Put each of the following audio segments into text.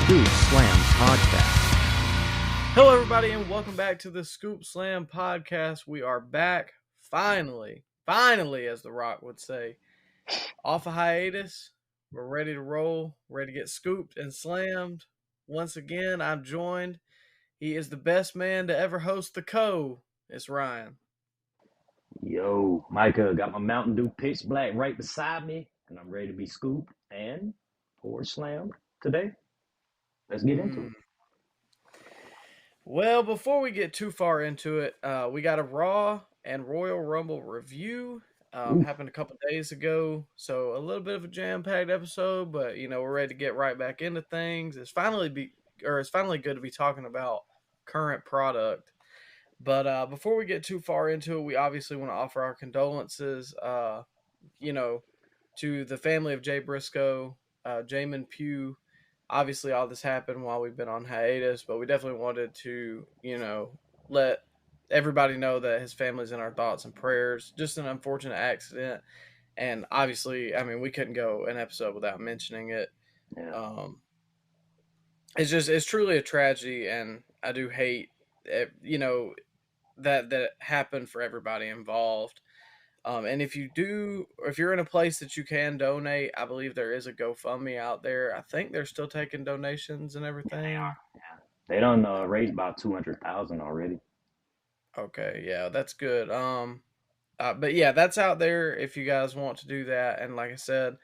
Scoop Slam Podcast. Hello, everybody, and welcome back to the Scoop Slam Podcast. We are back, finally, as The Rock would say, off a hiatus. We're ready to roll, ready to get scooped and slammed. Once again, I'm joined. He is the best man to ever host the Co. It's Ryan. Yo, Micah, got my Mountain Dew pitch black right beside me, and I'm ready to be scooped and pour slammed today. Let's get into it. Well, before we get too far into it, we got a Raw and Royal Rumble review. Happened a couple days ago, so a little bit of a jam-packed episode, but we're ready to get right back into things. It's finally good to be talking about current product. But before we get too far into it, we obviously want to offer our condolences, to the family of Jay Briscoe, Jamin Pugh. Obviously, all this happened while we've been on hiatus, but we definitely wanted to, let everybody know that his family's in our thoughts and prayers. Just an unfortunate accident. And obviously, we couldn't go an episode without mentioning it. Yeah. It's truly a tragedy, and I do hate, that happened for everybody involved. And if you're in a place that you can donate, I believe there is a GoFundMe out there. I think they're still taking donations and everything. Yeah. They done raised about 200,000 already. Okay, yeah, that's good. But yeah, that's out there if you guys want to do that. And like I said,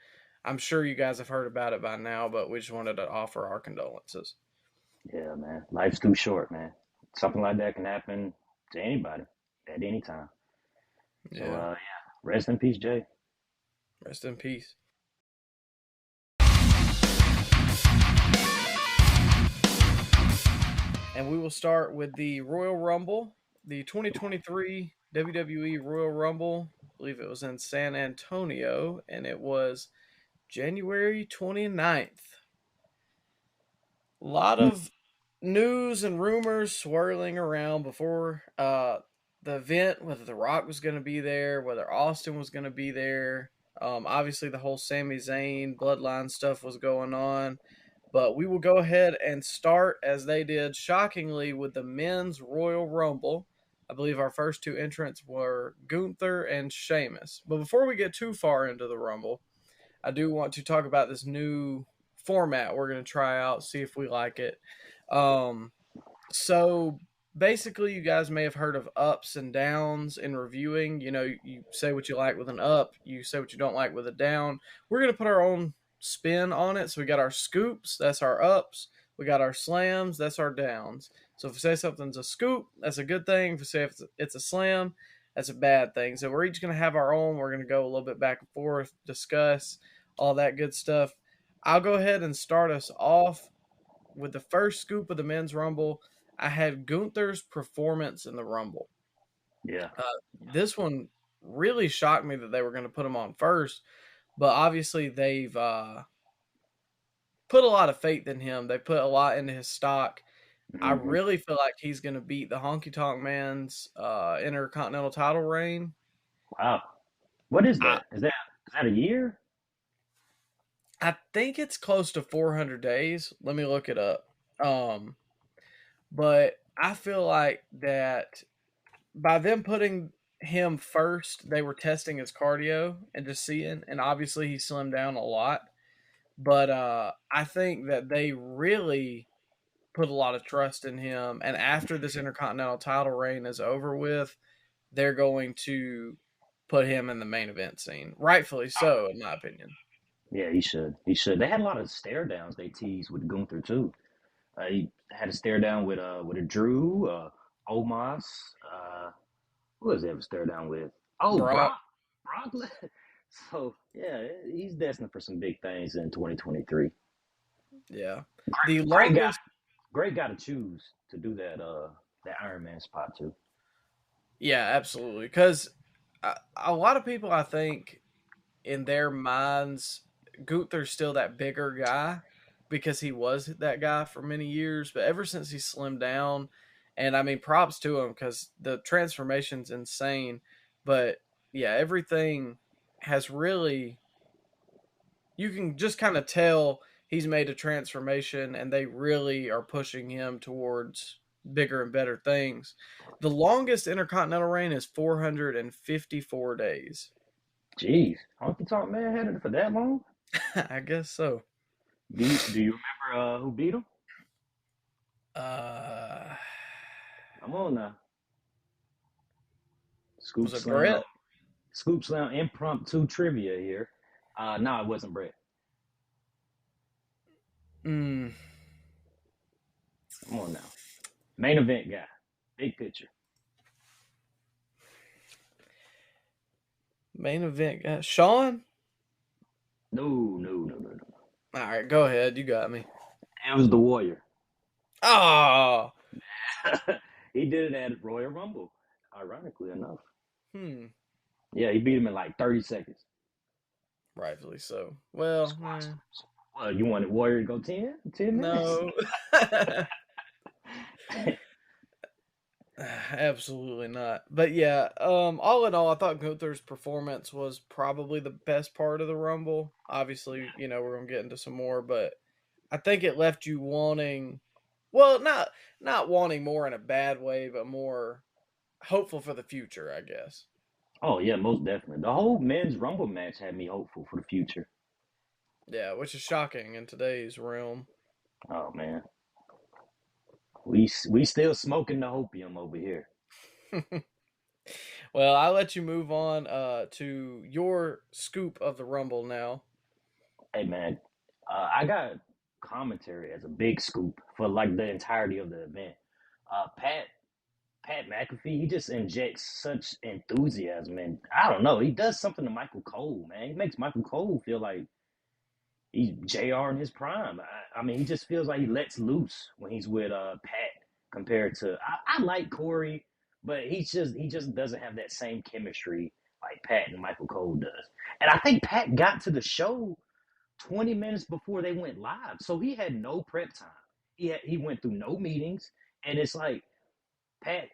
I'm sure you guys have heard about it by now, but we just wanted to offer our condolences. Yeah, man. Life's too short, man. Something like that can happen to anybody at any time. So, Yeah. Rest in peace, Jay. Rest in peace. And we will start with the Royal Rumble, the 2023 WWE Royal Rumble. I believe it was in San Antonio, and it was January 29th. A lot of news and rumors swirling around before the event, whether The Rock was going to be there, whether Austin was going to be there. Obviously, the whole Sami Zayn Bloodline stuff was going on. But we will go ahead and start, as they did, shockingly, with the men's Royal Rumble. I believe our first two entrants were Gunther and Sheamus. But before we get too far into the Rumble, I do want to talk about this new format we're going to try out, see if we like it. So basically, you guys may have heard of ups and downs in reviewing. You say what you like with an up, you say what you don't like with a down. We're going to put our own spin on it. So we got our scoops, that's our ups. We got our slams, that's our downs. So if we say something's a scoop, that's a good thing. If we say it's a slam, that's a bad thing. So we're each going to have our own. We're going to go a little bit back and forth, discuss all that good stuff. I'll go ahead and start us off with the first scoop of the men's Rumble. I had Gunther's performance in the Rumble. Yeah. This one really shocked me that they were going to put him on first, but obviously they've put a lot of faith in him. They put a lot into his stock. Mm-hmm. I really feel like he's going to beat the Honky Tonk Man's Intercontinental title reign. Wow. What is that? Is that a year? I think it's close to 400 days. Let me look it up. But I feel like that by them putting him first, they were testing his cardio and just seeing, and obviously he slimmed down a lot. But I think that they really put a lot of trust in him. And after this Intercontinental title reign is over with, they're going to put him in the main event scene. Rightfully so, in my opinion. Yeah, he should. They had a lot of stare downs they teased with Gunther too. He had a stare down with a Drew, Omos. Who was there to stare down with? Oh, Brock. So yeah, he's destined for some big things in 2023. Yeah, great guy to choose to do that Iron Man spot too. Yeah, absolutely. Because a lot of people, I think, in their minds, Gunther's still that bigger guy because he was that guy for many years. But ever since he slimmed down, and props to him because the transformation's insane. But yeah, everything has really, you can just kind of tell he's made a transformation, and they really are pushing him towards bigger and better things. The longest Intercontinental reign is 454 days. Jeez, Honky Tonk Man had it for that long? I guess so. Do you remember who beat him? Uh, Come on now. Scoop was it Slam. Brett? Scoop Slam impromptu trivia here. No, it wasn't Brett. Mm, Come on now. Main event guy. Big picture. main event guy. Sean? No, no, no, no, no. All right, go ahead. You got me. It was the Warrior. Oh, He did it at Royal Rumble, ironically enough. hmm. Yeah, he beat him in like 30 seconds. Rightfully so. Well, Squad. Well, you wanted Warrior to go 10? 10 minutes? no. Absolutely not. But yeah, all in all, I thought Gunther's performance was probably the best part of the Rumble. Obviously, we're gonna get into some more, but I think it left you wanting, well, not wanting more in a bad way, but more hopeful for the future, I guess. Oh, yeah, most definitely. The whole men's Rumble match had me hopeful for the future. Yeah, which is shocking in today's realm. Oh, man. We still smoking the hopium over here. Well, I'll let you move on to your scoop of the Rumble now. Hey, man, I got commentary as a big scoop for like the entirety of the event. Pat McAfee, he just injects such enthusiasm, and I don't know, he does something to Michael Cole, man. He makes Michael Cole feel like he's JR in his prime. I mean, he just feels like he lets loose when he's with Pat compared to I like Corey, but he just doesn't have that same chemistry like Pat and Michael Cole does. And I think Pat got to the show 20 minutes before they went live, so he had no prep time. He went through no meetings, and it's like Pat.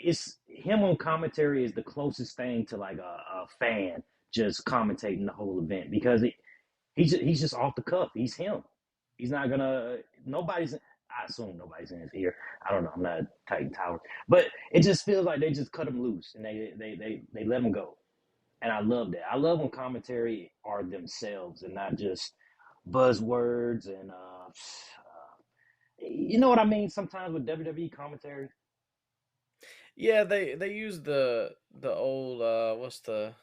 It's him on commentary is the closest thing to like a fan just commentating the whole event because he's just off the cuff. He's him. He's not gonna. Nobody's. I assume nobody's in his ear. I don't know. I'm not Titan Tower, but it just feels like they just cut him loose and they let him go. And I love that. I love when commentary are themselves and not just buzzwords and you know what I mean. Sometimes with WWE commentary. Yeah, they use the old what's the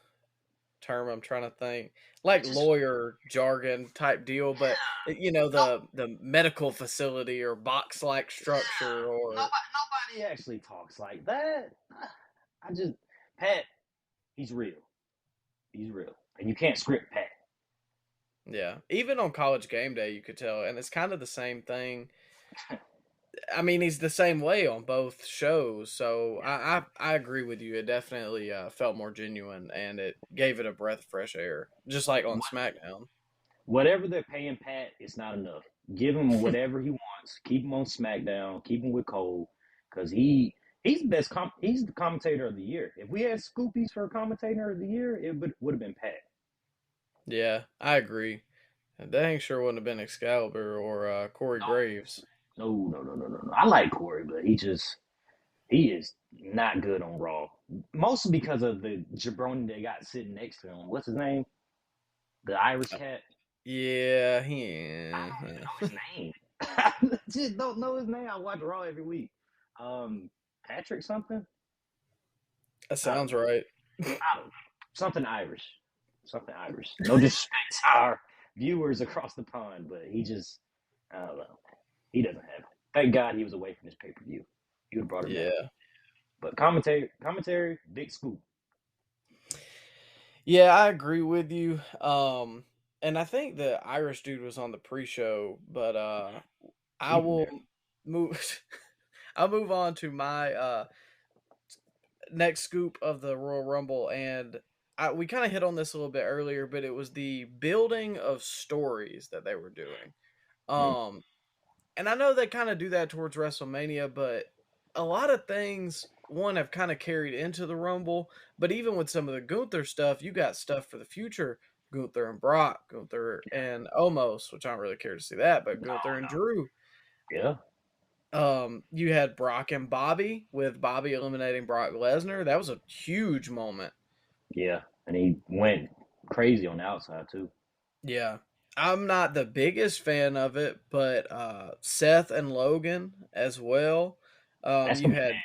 term I'm trying to think, like Just lawyer jargon type deal, but no, the medical facility or box like structure or nobody actually talks like that. I just Pat, he's real. He's real, and you can't script Pat. yeah, even on College Game Day you could tell, and it's kind of the same thing. I mean, he's the same way on both shows, so I agree with you. It definitely felt more genuine, and it gave it a breath of fresh air, just like on SmackDown. Whatever they're paying Pat, it's not enough. Give him whatever he wants. Keep him on SmackDown. Keep him with Cole, because he's the best. He's the commentator of the year. If we had Scoopies for commentator of the year, it would have been Pat. Yeah, I agree. And dang sure wouldn't have been Excalibur or Corey Graves. No, no, no, no, no, no. I like Corey, but he is not good on Raw. Mostly because of the jabroni they got sitting next to him. What's his name? The Irish cat. Yeah, I yeah. don't even know his name. I just don't know his name. I watch Raw every week. Um, Patrick something. That I don't sounds know. right. I don't know. Something Irish. Something Irish. No disrespect to our viewers across the pond, but I don't know. He doesn't have it. Thank God he was away from his pay per view. He would have brought it back. Yeah. But commentary, big scoop. Yeah, I agree with you. And I think the Irish dude was on the pre-show, but I Keep him will there. move I'll move on to my next scoop of the Royal Rumble, and we kind of hit on this a little bit earlier, but it was the building of stories that they were doing. Mm. Um, and I know they kind of do that towards WrestleMania, but a lot of things one have kind of carried into the Rumble. But even with some of the Gunther stuff, you got stuff for the future. Gunther and Brock, Gunther and Omos, which I don't really care to see that, but No, Gunther and Drew. yeah, You had Brock and Bobby with Bobby eliminating Brock Lesnar. That was a huge moment. yeah, and he went crazy on the outside too. Yeah. I'm not the biggest fan of it, but Seth and Logan as well. That's You gonna be had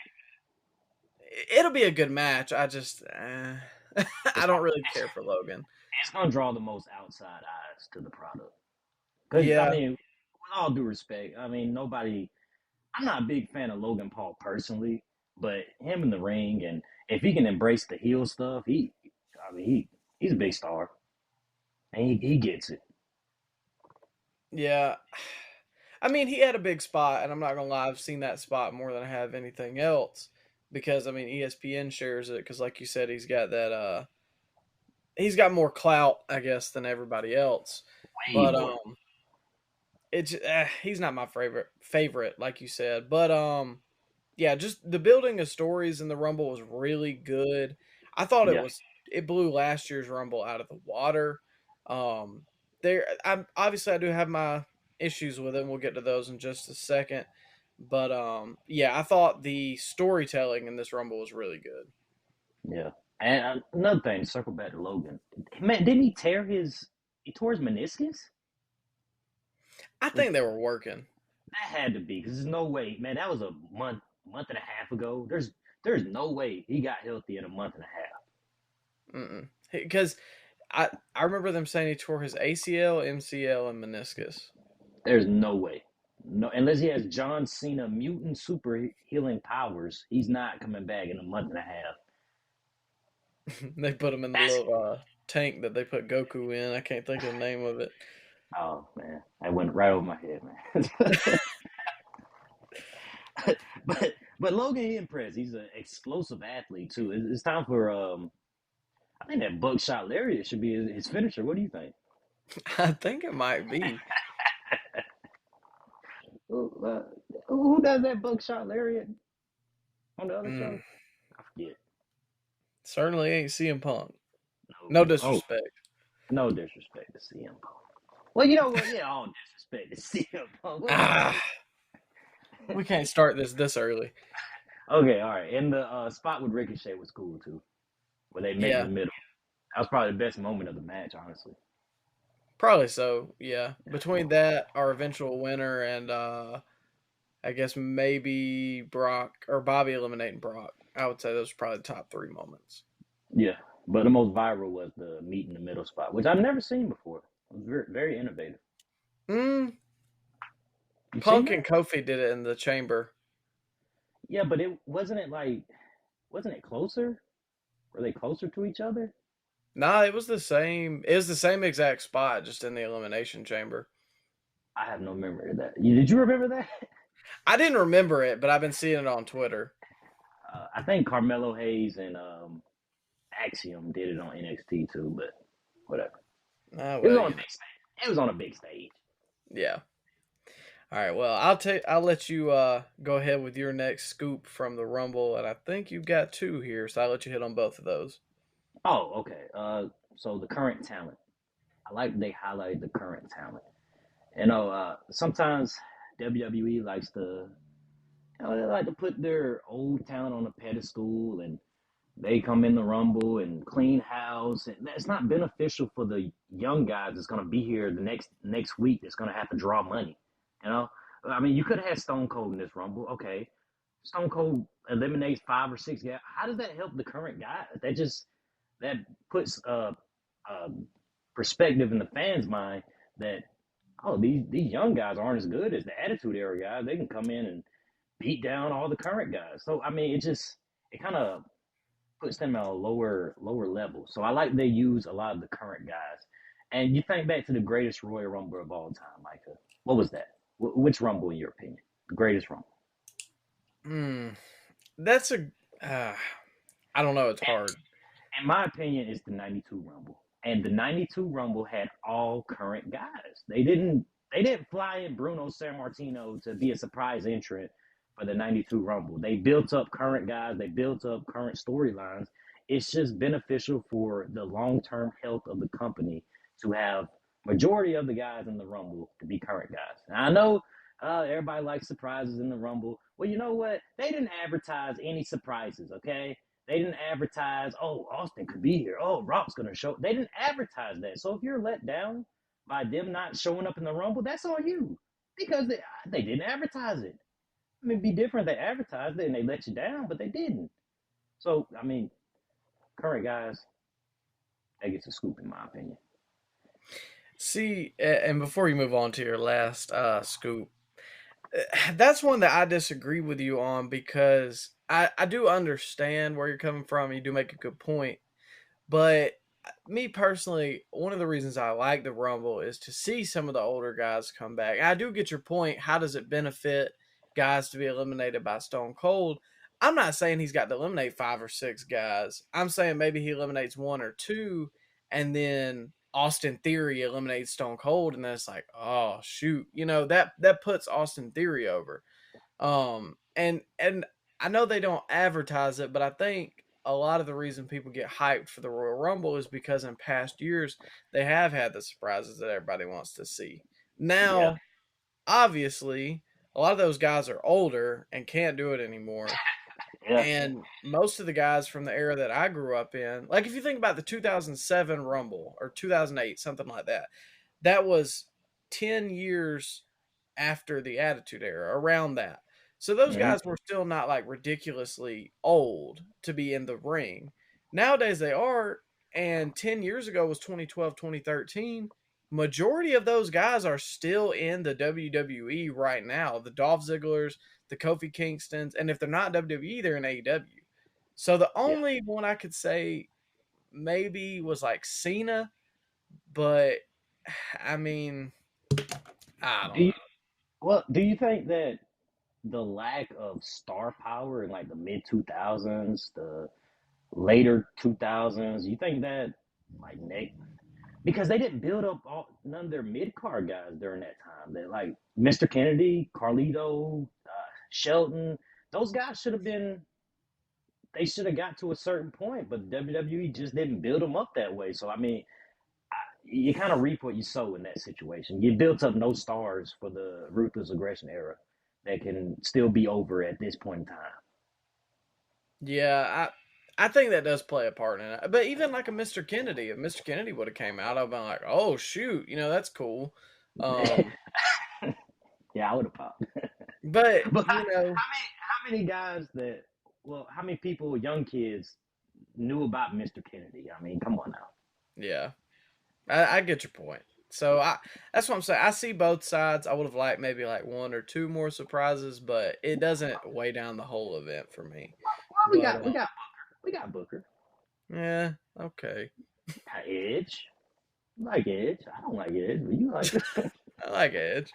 it'll be a good match. I just I it's don't gonna really care for Logan. it's gonna draw the most outside eyes to the product. Because I Yeah, mean, with all due respect, I mean nobody. I'm not a big fan of Logan Paul personally, but him in the ring and if he can embrace the heel stuff, I mean, he's a big star and he gets it. yeah. I mean, he had a big spot, and I'm not gonna lie, I've seen that spot more than I have anything else. Because I mean, ESPN shares it because, like you said, he's got that. He's got more clout, I guess, than everybody else. Way But more. it's he's not my favorite, like you said. But yeah, just the building of stories in the Rumble was really good. I thought Yeah, it blew last year's Rumble out of the water. Um, I'm obviously I do have my issues with it. And we'll get to those in just a second. But yeah, I thought the storytelling in this Rumble was really good. yeah. And another thing, circle back to Logan. Man, didn't he tear his? He tore his meniscus. I Was think they were working. that had to be? Because there's no way, man. That was a month and a half ago. There's no way he got healthy in a month and a half. Because I remember them saying he tore his ACL, MCL, and meniscus. There's no way. No, unless he has John Cena mutant super healing powers, he's not coming back in a month and a half. They put him in the That's little tank that they put Goku in. I can't think of the name of it. oh man, that went right over my head, man. but Logan he impressed. He's an explosive athlete too. It's time for I think that buckshot lariat should be his finisher. What do you think? I think it might be. Who, uh, who does that buckshot lariat on the other Mm, show? I forget. certainly ain't CM Punk. No No, oh, disrespect. no disrespect to CM Punk. Well, you know what? Yeah, all disrespect to CM Punk. What can I Ah, say? we can't start this early. Okay, all right. And the spot with Ricochet was cool too, where they met in Yeah, the middle. That was probably the best moment of the match, honestly. probably so. Yeah, Yeah. between that, our eventual winner, and I guess maybe Brock or Bobby eliminating Brock. I would say those are probably the top three moments. Yeah. But the most viral was the meet in the middle spot, which I've never seen before. It was very, very innovative. Mm, You seen Punk and that? Kofi did it in the chamber. Yeah, but it wasn't it like wasn't it closer? Were they closer to each other? Nah, it was the same. It was the same exact spot, just in the elimination chamber. I have no memory of that. Did you remember that? I didn't remember it, but I've been seeing it on Twitter. I think Carmelo Hayes and Axiom did it on NXT too, but whatever. Ah, It was well, on a big stage. It was on a big stage. yeah. All right. Well, I'll let you go ahead with your next scoop from the Rumble, and I think you've got two here, so I'll let you hit on both of those. Oh, okay. So the current talent. I like they highlight the current talent. Sometimes WWE likes to, they like to put their old talent on a pedestal, and they come in the Rumble and clean house, and that's not beneficial for the young guys that's gonna be here the next week. That's gonna have to draw money. You know, I mean, you could have had Stone Cold in this Rumble. Okay, Stone Cold eliminates 5 or 6 guys. How does that help the current guys? That puts uh, perspective in the fans' mind that oh these young guys aren't as good as the Attitude Era guys. They can come in and beat down all the current guys. So I mean, it kind of puts them at a lower level. So I like they use a lot of the current guys. And you think back to the greatest Royal Rumble of all time, Micah. What was that? Which Rumble, in your opinion, the greatest Rumble? Hmm. That's a. Uh, I don't know. It's hard. In my opinion, it's the '92 Rumble. And the '92 Rumble had all current guys. They didn't fly in Bruno Sammartino to be a surprise entrant for the '92 Rumble. They built up current guys. They built up current storylines. It's just beneficial for the long term health of the company to have majority of the guys in the Rumble to be current guys. And I know everybody likes surprises in the Rumble. Well, you know what? They didn't advertise any surprises, okay? They didn't advertise, oh, Austin could be here. Oh, Rock's going to show. They didn't advertise that. So if you're let down by them not showing up in the Rumble, that's on you because they didn't advertise it. I mean, it'd be different if they advertised it and they let you down, but they didn't. So, I mean, current guys, that gets a scoop in my opinion. See, and before you move on to your last scoop, that's one that I disagree with you on because I do understand where you're coming from. You do make a good point. But me personally, one of the reasons I like the Rumble is to see some of the older guys come back. I do get your point. How does it benefit guys to be eliminated by Stone Cold? I'm not saying he's got to eliminate 5 or 6 guys. I'm saying maybe he eliminates 1 or 2, and then Austin Theory eliminates Stone Cold, and then it's like, oh shoot, that puts Austin Theory over. And I know they don't advertise it, but I think a lot of the reason people get hyped for the Royal Rumble is because in past years they have had the surprises that everybody wants to see. Yeah, Now, obviously, a lot of those guys are older and can't do it anymore. yeah, And most of the guys from the era that I grew up in, like if you think about the 2007 Rumble or 2008, something like that, that was 10 years after the Attitude Era, around that. So those mm-hmm. guys were still not like ridiculously old to be in the ring. Nowadays they are, and 10 years ago was 2012, 2013. Majority of those guys are still in the WWE right now. The Dolph Zigglers, the Kofi Kingstons, and if they're not WWE, they're in AEW. So the Yeah. only one I could say maybe was like Cena, but I mean, I Do don't you know. do you think that the lack of star power in like the mid 2000s, the later 2000s, you think that like Nick because they didn't build up none of their mid card guys during that time. They like Mr. Kennedy, Carlito, Shelton. Those guys should have been. They should have got to a certain point, but WWE just didn't build them up that way. So I mean, you kind of reap what you sow in that situation. You built up no stars for the ruthless aggression era that can still be over at this point in time. Yeah, I think that does play a part in it. But even like a Mr. Kennedy, if Mr. Kennedy would have came out, I'd been like, oh shoot, that's cool. Um, Yeah, I would have popped. but But how many guys that how many people, young kids, knew about Mr. Kennedy? I mean, come on now. yeah, I get your point. So that's what I'm saying. I see both sides. I would have liked maybe like 1 or 2 more surprises, but it doesn't weigh down the whole event for me. Well, But we got Booker. yeah, okay, Edge. You like Edge? I don't like Edge, but you like it. I like Edge.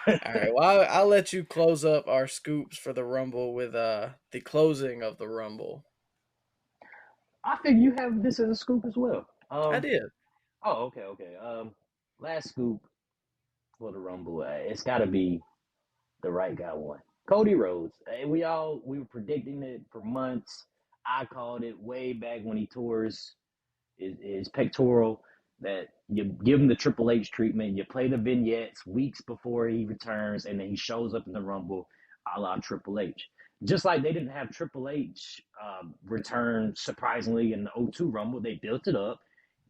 All right, well, I'll let you close up our scoops for the Rumble with the closing of the Rumble. I think you have this as a scoop as well. I did. Oh, okay, okay. Last scoop for the Rumble. It's got to be the right guy won. Cody Rhodes. We were predicting it for months. I called it way back when he tore his pectoral that you give him the Triple H treatment. You play the vignettes weeks before he returns, and then he shows up in the Rumble, a la Triple H. Just like they didn't have Triple H return surprisingly in the '02 Rumble, they built it up.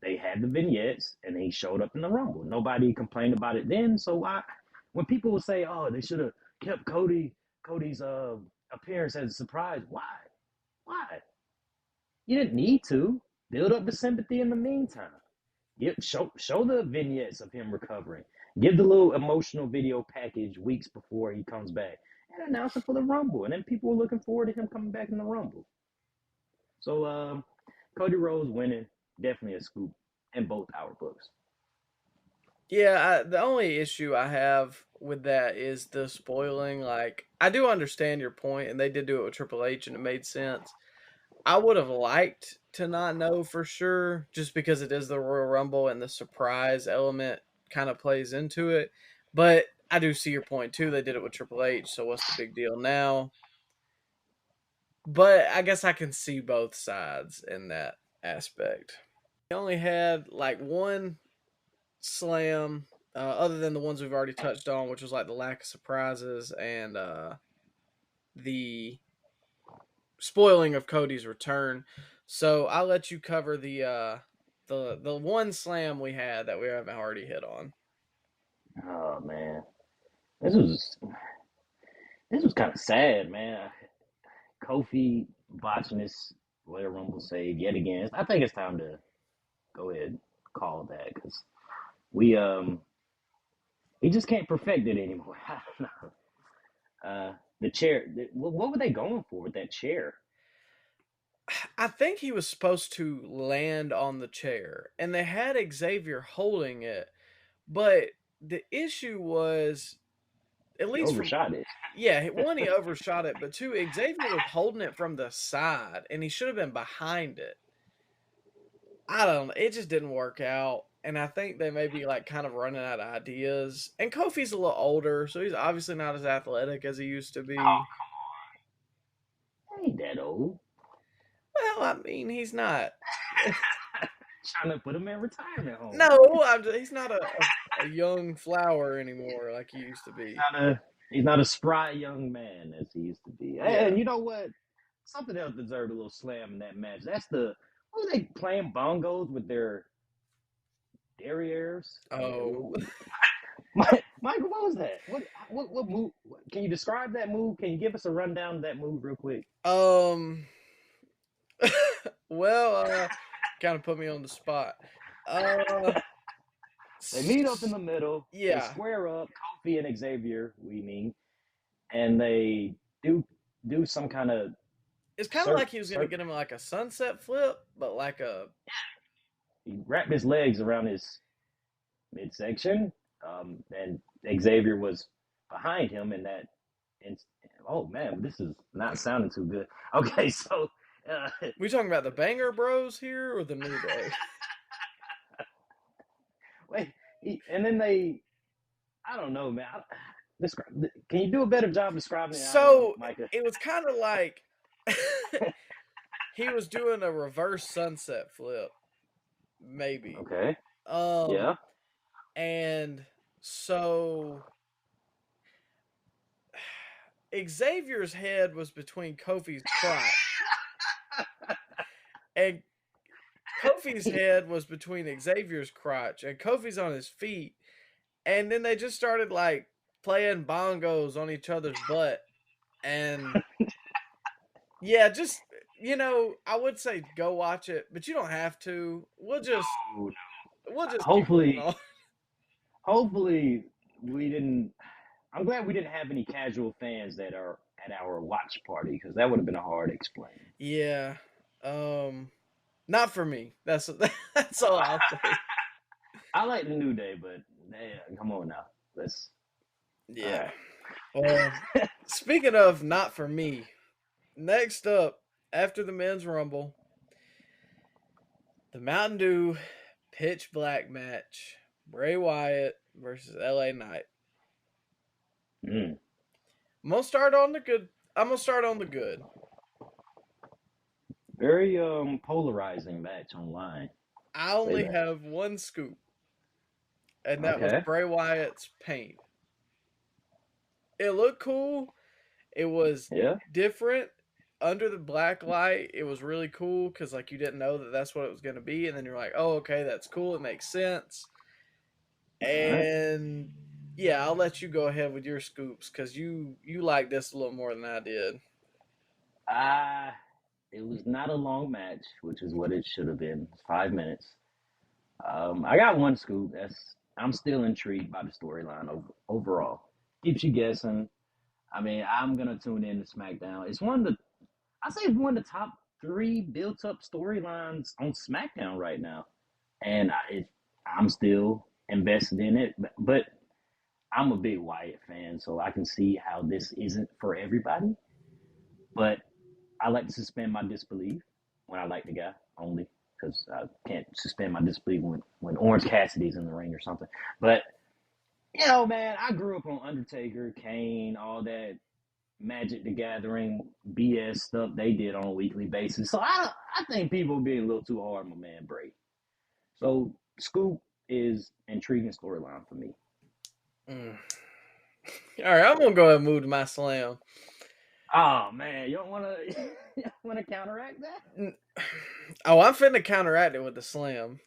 They had the vignettes, and he showed up in the Rumble. Nobody complained about it then. So when people would say, "Oh, they should have kept Cody's appearance as a surprise," why? Why? You didn't need to build up the sympathy in the meantime. Show the vignettes of him recovering. Give the little emotional video package weeks before he comes back, and announce it for the Rumble. And then people were looking forward to him coming back in the Rumble. So Cody Rhodes winning, definitely a scoop in both our books. Yeah, the only issue I have with that is the spoiling. Like, I do understand your point, and they did do it with Triple H, and it made sense. I would have liked to not know for sure, just because it is the Royal Rumble and the surprise element kind of plays into it. But I do see your point too. They did it with Triple H, so what's the big deal now? But I guess I can see both sides in that aspect. He only had like one. slam, other than the ones we've already touched on, which was like the lack of surprises and the spoiling of Cody's return. So I'll let you cover the one slam we had that we haven't already hit on. Oh man, this was this was kind of sad, man. Kofi botching this Royal Rumble save yet again. I think it's time to go ahead and call that because we he just can't perfect it anymore. I don't know. The chair. What were they going for with that chair? I think he was supposed to land on the chair, and they had Xavier holding it, but the issue was, at He least from, overshot it. yeah, one, he overshot it, but two, Xavier was holding it from the side, and he should have been behind it. I don't know. It just didn't work out. And I think they may be like kind of running out of ideas. And Kofi's a little older, so he's obviously not as athletic as he used to be. I ain't that old. Well, I mean, he's not. Trying to put him in retirement home. No, he's not a young flower anymore like he used to be. He's not a spry young man as he used to be. Yeah. And you know what? Something else deserved a little slam in that match. That's the what were they playing bongos with their derrieres? I mean, Oh. Michael, what was that? What move? Can you describe that move? Can you give us a rundown of that move real quick? Um. Well, kind of put me on the spot. Uh. They meet up in the middle. They Yeah. square up. Kofi and Xavier, we mean, and they do some kind of It's kind of like he was going to get him like a sunset flip, but like a. He wrapped his legs around his midsection, and Xavier was behind him in that. And oh man, this is not sounding too good. Okay, so we talking about the Banger Bros here or the New Day? wait, and then they, I don't know, man. Can you do a better job describing it? So Micah? it was kind of like he was doing a reverse sunset flip, maybe. Okay. Um, Yeah. and so Xavier's head was between Kofi's crotch, and Kofi's head was between Xavier's crotch, and Kofi's on his feet, and then they just started like playing bongos on each other's butt, and yeah, just I would say go watch it, but you don't have to. We'll just keep moving on. Hopefully we didn't. I'm glad we didn't have any casual fans that are at our watch party because that would have been a hard explain. Yeah, not for me. That's that's all I'll say. I like the New Day, but come on now, let's. Yeah. Well, speaking of not for me, next up after the men's rumble, the Mountain Dew pitch black match, Bray Wyatt versus LA Knight. Mm. I'm gonna start on the good. I'm gonna start on the good. Very polarizing match online. I only have one scoop, and that was Bray Wyatt's paint. It looked cool. It was different under the black light. It was really cool because like you didn't know that that's what it was going to be, and then you're like, oh, okay, that's cool. It makes sense. And yeah, I'll let you go ahead with your scoops because you like this a little more than I did. It was not a long match, which is what it should have been. 5 minutes. I got one scoop. I'm still intrigued by the storyline overall. Keeps you guessing. I mean, I'm gonna tune in to SmackDown. It's I say it's one of the top 3 built-up storylines on SmackDown right now, and I'm still invested in it. But I'm a big Wyatt fan, so I can see how this isn't for everybody. But I like to suspend my disbelief when I like the guy only because I can't suspend my disbelief when Orange Cassidy's in the ring or something. But man, I grew up on Undertaker, Kane, all that Magic the Gathering BS stuff they did on a weekly basis. So I think people are being a little too hard on my man Bray. So Scoop is intriguing storyline for me. Mm. All right, I'm gonna go ahead and move to my slam. Oh man, you don't want to counteract that? Oh, I'm finna counteract it with the slam.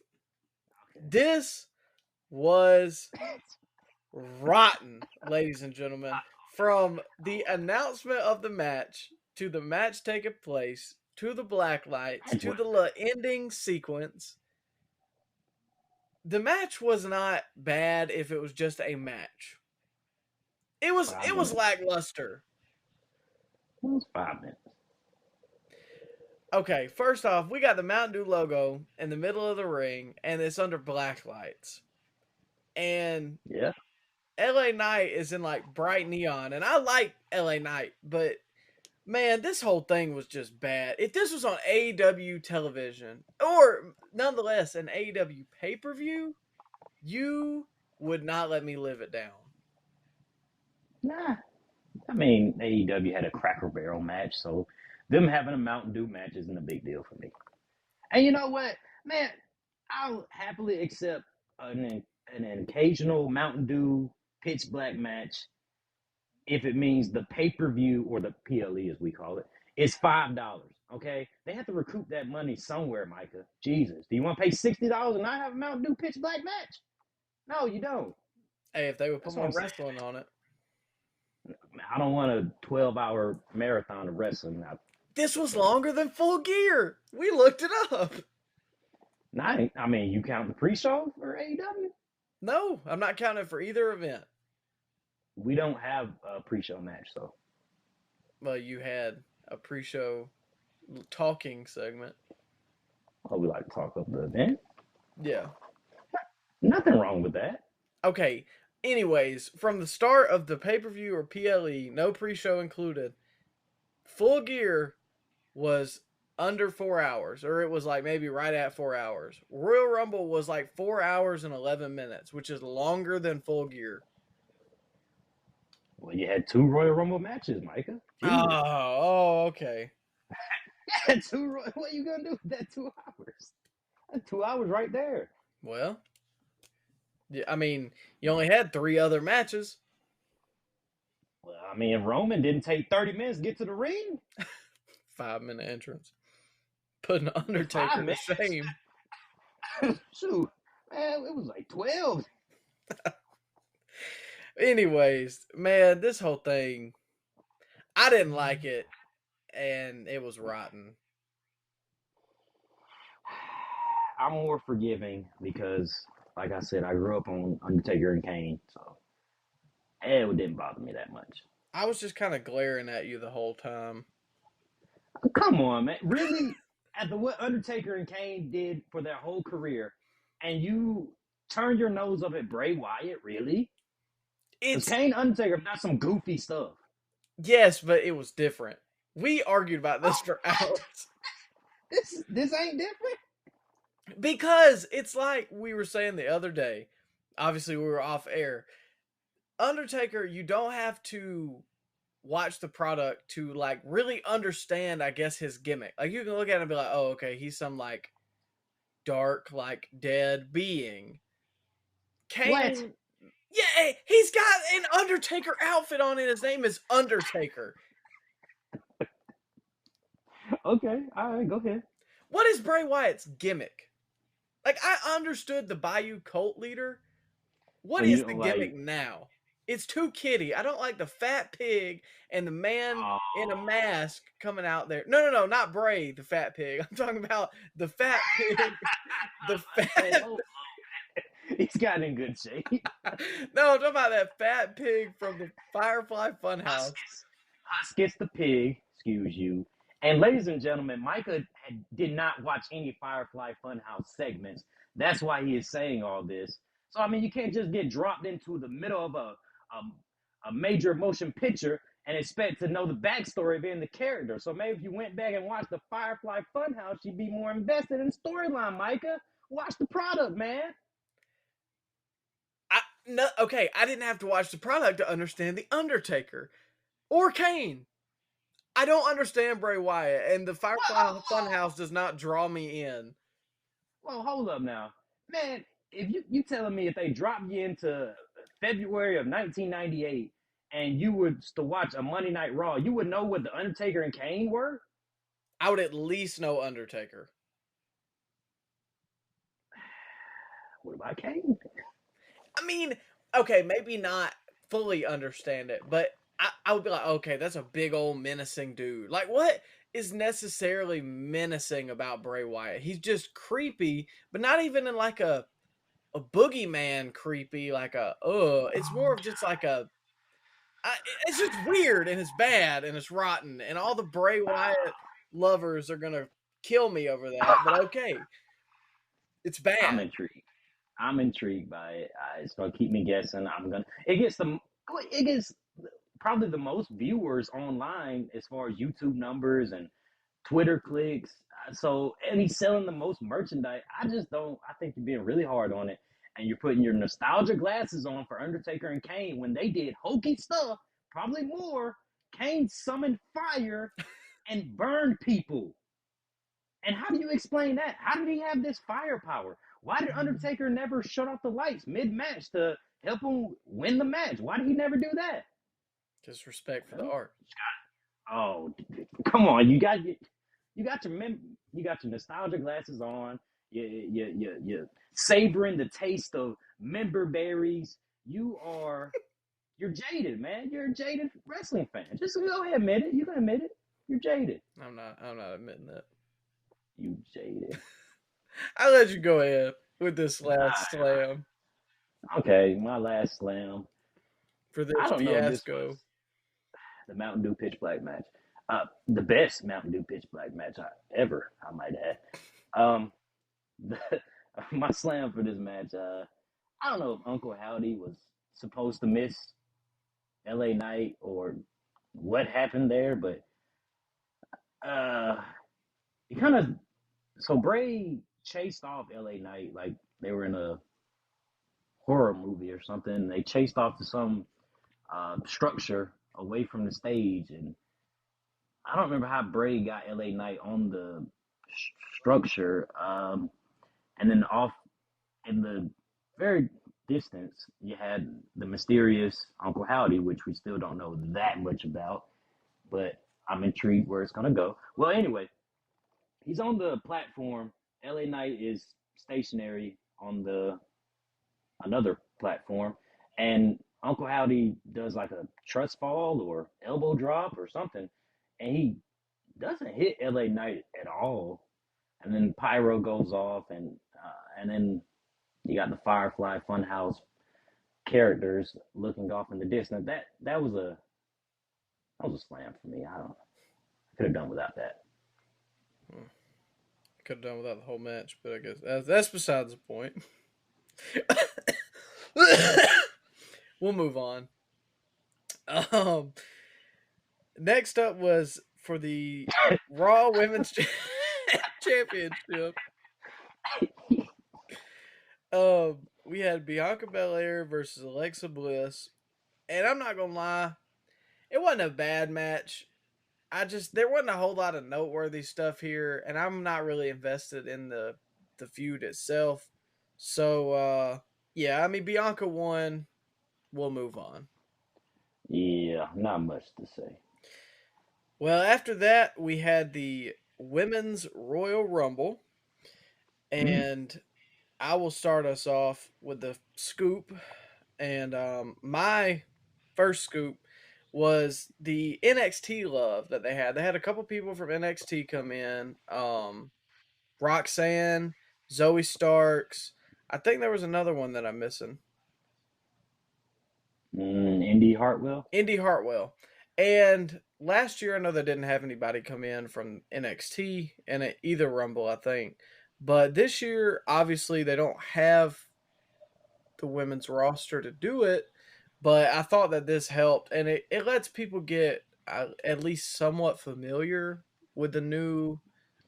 Okay. This was rotten, ladies and gentlemen. From the announcement of the match to the match taking place to the black lights to the ending sequence, the match was not bad if it was just a match. It was lackluster. It was 5 minutes. Okay, first off, we got the Mountain Dew logo in the middle of the ring, and it's under black lights. And Yeah. LA Knight is in like bright neon, and I like LA Knight, but man, this whole thing was just bad. If this was on AEW television, or nonetheless an AEW pay per view, you would not let me live it down. Nah. I mean, AEW had a Cracker Barrel match, so them having a Mountain Dew match isn't a big deal for me. And you know what, man, I'll happily accept an occasional Mountain Dew pitch black match if it means the pay per view or the PLE as we call it is $5. Okay, they have to recoup that money somewhere, Micah. Jesus, do you want to pay $60 and not have a Mountain Dew pitch black match? No, you don't. Hey, if they would put That's what more I'm saying. wrestling on it. I don't want a 12-hour marathon of wrestling. This was longer than Full Gear. We looked it up. I mean, you count the pre-show for AEW? No, I'm not counting for either event. We don't have a pre-show match, so. Well, you had a pre-show talking segment. Oh, we like to talk of the event. Yeah. Nothing wrong with that. Okay. Anyways, from the start of the pay-per-view or PLE, no pre-show included, Full Gear was under 4 hours, or it was like maybe right at 4 hours. Royal Rumble was like 4 hours and 11 minutes, which is longer than Full Gear. Well, you had 2 Royal Rumble matches, Micah. Jesus. Oh, okay. What are you gonna do with that 2 hours? That's 2 hours right there. Well, I mean, you only had 3 other matches. Well, I mean, Roman didn't take 30 minutes to get to the ring. 5-minute entrance. Putting Undertaker to shame. Shoot, man, it was like 12. Anyways, man, this whole thing, I didn't like it, and it was rotten. I'm more forgiving because, like I said, I grew up on Undertaker and Kane, so it didn't bother me that much. I was just kind of glaring at you the whole time. Come on, man. Really? After what Undertaker and Kane did for their whole career, and you turn your nose up at Bray Wyatt, really? Because Kane Undertaker not some goofy stuff. Yes, but it was different. We argued about this for hours. This ain't different? Because it's like we were saying the other day. Obviously, we were off air. Undertaker, you don't have to watch the product to like really understand, I guess, his gimmick. Like you can look at it and be like, oh, okay, he's some like dark, like dead being. Kane, What? yeah, he's got an Undertaker outfit on and his name is Undertaker. Okay, all right, go ahead. What is Bray Wyatt's gimmick? Like, I understood the Bayou cult leader. What is the gimmick now? It's too kiddie. I don't like the fat pig and the man in a mask coming out there. No, not Bray, the fat pig. I'm talking about the fat pig. The fat. He's gotten in good shape. No, I'm talking about that fat pig from the Firefly Funhouse. Huskus the pig, excuse you. And ladies and gentlemen, Micah did not watch any Firefly Funhouse segments. That's why he is saying all this. So, I mean, you can't just get dropped into the middle of a major motion picture and expect to know the backstory of being the character. So maybe if you went back and watched the Firefly Funhouse, you'd be more invested in the storyline, Micah. Watch the product, man. No, okay, I didn't have to watch the product to understand The Undertaker or Kane. I don't understand Bray Wyatt, and the Firefly Funhouse does not draw me in. Well, hold up now. Man, if you telling me if they drop you into February of 1998 and you were to watch a Monday Night Raw, you would know what the Undertaker and Kane were. I would at least know Undertaker. What about Kane? I mean, okay, maybe not fully understand it, but I would be like, okay, that's a big old menacing dude. Like, what is necessarily menacing about Bray Wyatt? He's just creepy, but not even in like a boogeyman creepy, like it's more of just like it's just weird and it's bad and it's rotten and all the Bray Wyatt lovers are gonna kill me over that. But okay, it's I'm bad. intrigued. I'm intrigued by it. It's gonna keep me guessing. I'm gonna. It gets probably the most viewers online as far as YouTube numbers and Twitter clicks. So, and he's selling the most merchandise. I just don't. I think you're being really hard on it, and you're putting your nostalgia glasses on for Undertaker and Kane when they did hokey stuff. Probably more. Kane summoned fire and burned people. And how do you explain that? How did he have this firepower? Why did Undertaker never shut off the lights mid-match to help him win the match? Why did he never do that? Just respect for the art. Oh, come on! You got your nostalgia glasses on. You savoring the taste of member berries. You're jaded, man. You're a jaded wrestling fan. Just go ahead, admit it. You can admit it. You're jaded. I'm not admitting that. You jaded. I'll let you go ahead with this last slam Okay, my last slam. for I this don't know if this fiasco. was the Mountain Dew Pitch Black match. The best Mountain Dew Pitch Black match ever, I might add. Um, the, my slam for this match, I don't know if Uncle Howdy was supposed to miss LA Knight or what happened there, but uh, he kind of so Bray chased off LA Knight like they were in a horror movie or something. They chased off to some structure away from the stage, and I don't remember how Bray got LA Knight on the structure, and then off in the very distance, you had the mysterious Uncle Howdy, which we still don't know that much about, but I'm intrigued where it's gonna go. Well, anyway, he's on the platform. LA Knight is stationary on the another platform, and Uncle Howdy does like a trust fall or elbow drop or something, and he doesn't hit LA Knight at all. And then pyro goes off, and then you got the Firefly Funhouse characters looking off in the distance. That was a slam for me. I could have done without that. Could have done without the whole match, but I guess that's besides the point. We'll move on. Next up was for the Raw Women's Championship. We had Bianca Belair versus Alexa Bliss, and I'm not gonna lie, it wasn't a bad match. There wasn't a whole lot of noteworthy stuff here, and I'm not really invested in the feud itself. So yeah, I mean Bianca won. We'll move on. Yeah, not much to say. Well, after that we had the Women's Royal Rumble, Mm. and I will start us off with the scoop. And my first scoop was the NXT love that they had. They had a couple people from NXT come in. Roxanne, Zoe Starks. I think there was another one that I'm missing. Indy Hartwell. Indy Hartwell. And last year, I know they didn't have anybody come in from NXT in either Rumble, I think. But this year, obviously, they don't have the women's roster to do it. But I thought that this helped, and it lets people get at least somewhat familiar with the new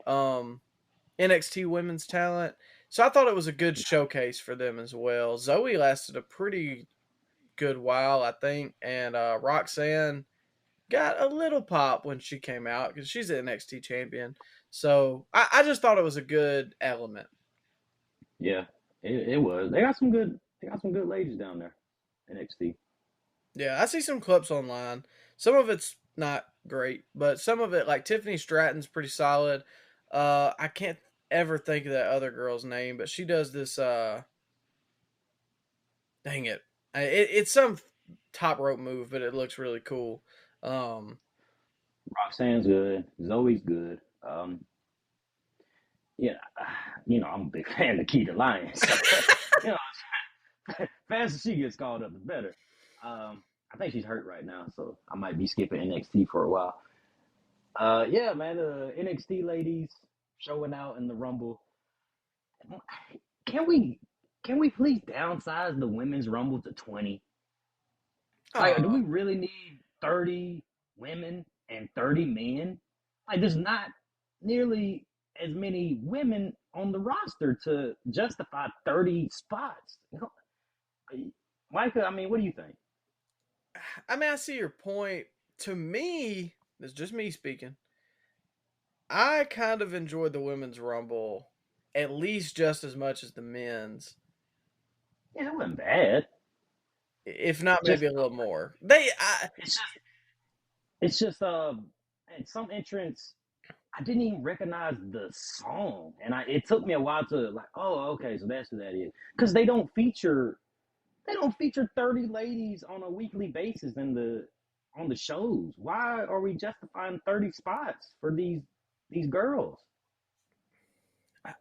NXT women's talent. So I thought it was a good showcase for them as well. Zoe lasted a pretty good while, I think, and Roxanne got a little pop when she came out because she's an NXT champion. So I just thought it was a good element. Yeah, It was. They got some good. They got some good ladies down there. NXT. Yeah, I see some clips online. Some of it's not great, but some of it, like Tiffany Stratton's pretty solid. I can't ever think of that other girl's name, but she does this. Dang it, it's some top rope move, but it looks really cool. Um, Roxanne's good. Zoe's good. Yeah, I'm a big fan of Keita Lyons. So, you fast as she gets called up, the better. I think she's hurt right now, so I might be skipping NXT for a while. Yeah, man, the NXT ladies showing out in the Rumble. Can we can we please downsize the women's Rumble to 20? Like, do uh, we really need 30 women and 30 men? Like, there's not nearly as many women on the roster to justify 30 spots. Micah, I mean, what do you think? I mean, I see your point. To me, it's just me speaking. I kind of enjoyed the women's rumble at least just as much as the men's, Yeah, it wasn't bad. if not Just maybe a little more. They, I, it's just it's just at some entrance I didn't even recognize the song, and it took me a while to like, oh, okay, so that's who that is, because they don't feature 30 ladies on a weekly basis on the shows. Why are we justifying 30 spots for these girls? I,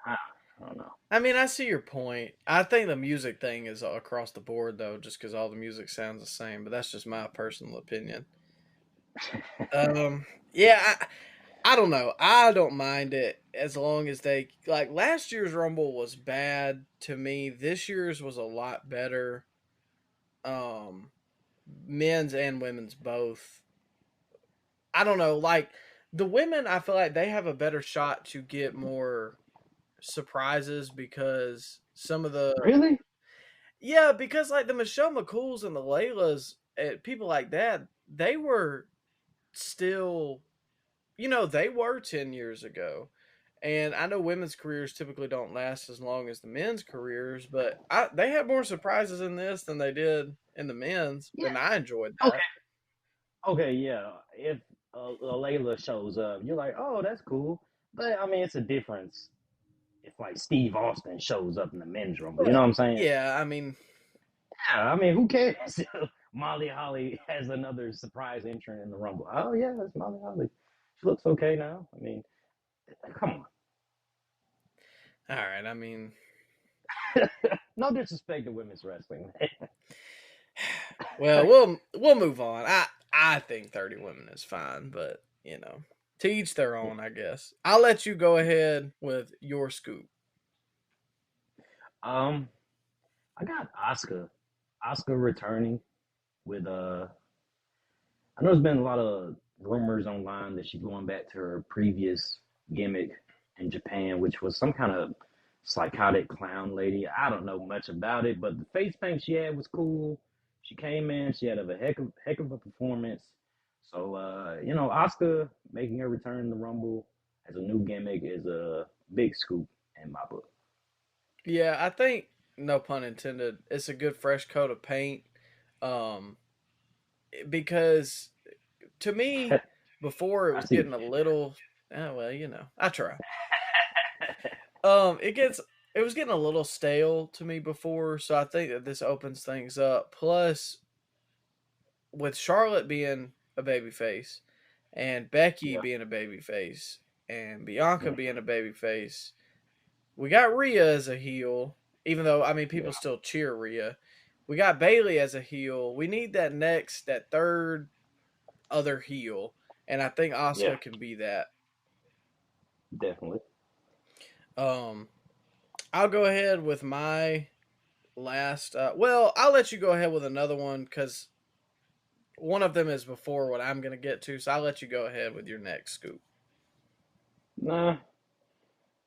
I don't know. I mean, I see your point. I think the music thing is across the board though, just because all the music sounds the same. But that's just my personal opinion. Um, yeah, I don't know. I don't mind it as long as they like last year's Rumble was bad to me. This year's was a lot better. Um, men's and women's both. I don't know. Like the women, I feel like they have a better shot to get more surprises because some of the Really? yeah, because like the Michelle McCools and the Laylas, people like that, they were still, they were 10 years ago. And I know women's careers typically don't last as long as the men's careers, but they had more surprises in this than they did in the men's, Yeah. and I enjoyed that. Okay. Okay. Yeah. If Layla shows up, you're like, oh, that's cool. But I mean, it's a difference if like Steve Austin shows up in the men's rumble. You know Well, what I'm saying? yeah, I mean, Yeah, I mean, who cares? Molly Holly has another surprise entrant in the Rumble. Oh yeah, that's Molly Holly. She looks okay now. I mean, come all right. I mean, on. No disrespect to women's wrestling. well, we'll move on. I think 30 women is fine, but to each their own, I guess. I'll let you go ahead with your scoop. um, I got Oscar. Oscar returning with I know there's been a lot of rumors online that she's going back to her previous gimmick in Japan, which was some kind of psychotic clown lady. I don't know much about it, but the face paint she had was cool. She came in, she had a heck of a performance. So Asuka making her return in the Rumble as a new gimmick is a big scoop in my book. Yeah, I think no pun intended. It's a good fresh coat of paint. Um, because to me, before it I was see what getting a you did little. Well, I try. It gets it was getting a little stale to me before, so I think that this opens things up. Plus, with Charlotte being a babyface, and Becky there. being a babyface, and Bianca Yeah, being a babyface, we got Rhea as a heel. Even though I mean yeah, people still cheer Rhea, we got Bailey as a heel. We need that third other heel, and I think yeah, Asuka can be that. definitely. Um, I'll go ahead with my last. Well, I'll let you go ahead with another one because one of them is before what I'm going to get to. So I'll let you go ahead with your next scoop. Nah, it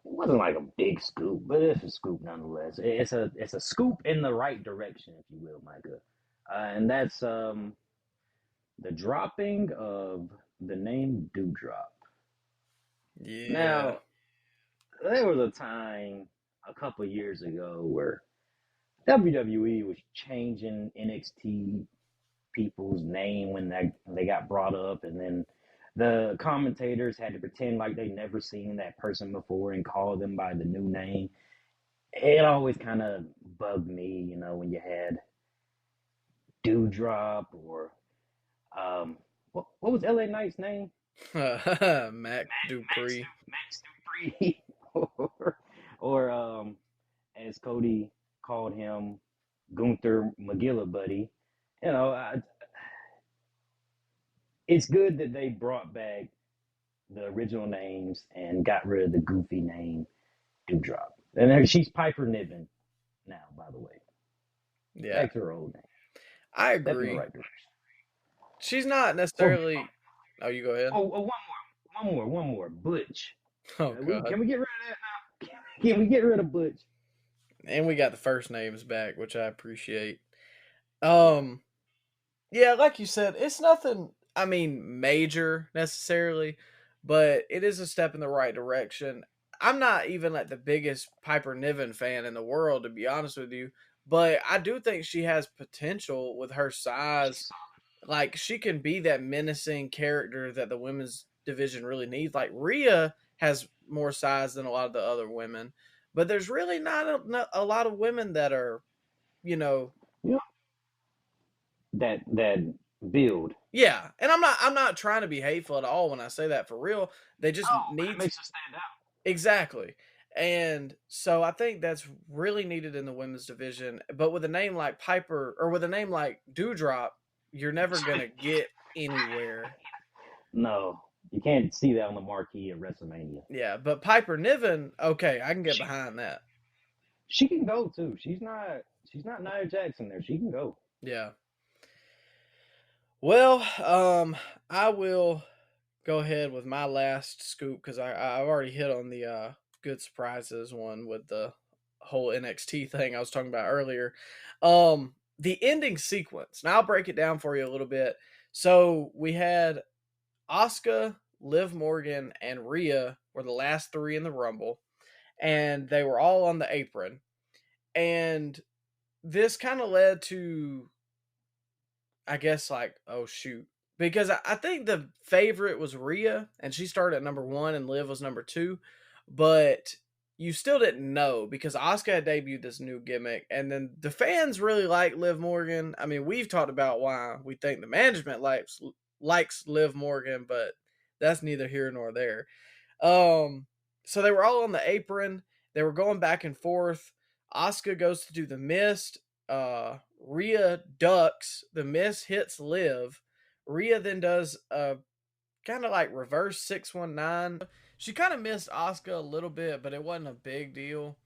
wasn't like a big scoop, but it's a scoop nonetheless. It's a scoop in the right direction, if you will, Micah. And that's the dropping of the name Dewdrop. Yeah. Now, there was a time. a couple years ago where WWE was changing NXT people's name when they got brought up, and then the commentators had to pretend like they never seen that person before and call them by the new name. It always kind of bugged me, when you had Dewdrop or what was LA Knight's name? Mac Dupree. Max Dupree, or as Cody called him, Gunther McGillivuddy. You know, I, it's good that they brought back the original names and got rid of the goofy name Dewdrop. And she's Piper Niven now, by the way. Yeah, Back to her old name. I Step in the agree. right direction. She's not So, necessarily. Oh, you go ahead. one more. Butch. Oh God. Can we get rid of that now? Can we get rid of Butch? And we got the first names back, which I appreciate. Yeah. Um, yeah, like you said, it's nothing. I mean, major necessarily, but it is a step in the right direction. I'm not even like the biggest Piper Niven fan in the world, to be honest with you, but I do think she has potential with her size. Like she can be that menacing character that the women's division really needs. Like Rhea has more size than a lot of the other women, but there's really not a lot of women that are, you know, You know, that build. yeah. And I'm not trying to be hateful at all when I say that, for real. They just Oh, but it need to, makes us stand out. exactly. And so I think that's really needed in the women's division. But with a name like Piper or with a name like Dewdrop, you're never gonna get anywhere. No, you can't see that on the marquee at WrestleMania. Yeah, but Piper Niven, okay, I can get She behind that. she can go too. She's not Nia Jackson there. She can go. Yeah. Well, I will go ahead with my last scoop because I've already hit on the good surprises one with the whole NXT thing I was talking about earlier. The ending sequence. Now I'll break it down for you a little bit. So we had Asuka, Liv Morgan, and Rhea were the last three in the Rumble, and they were all on the apron. And this kind of led to, I guess, like, oh shoot, because I think the favorite was Rhea, and she started at number one, and Liv was number two, but you still didn't know because Asuka had debuted this new gimmick, and then the fans really like Liv Morgan. I mean, we've talked about why we think the management likes Liv Morgan, but that's neither here nor there. Um, so they were all on the apron. They were going back and forth. Asuka goes to do the mist. Rhea ducks. The mist hits Liv. Rhea then does a kind of like reverse 619. She kind of missed Asuka a little bit, but it wasn't a big deal.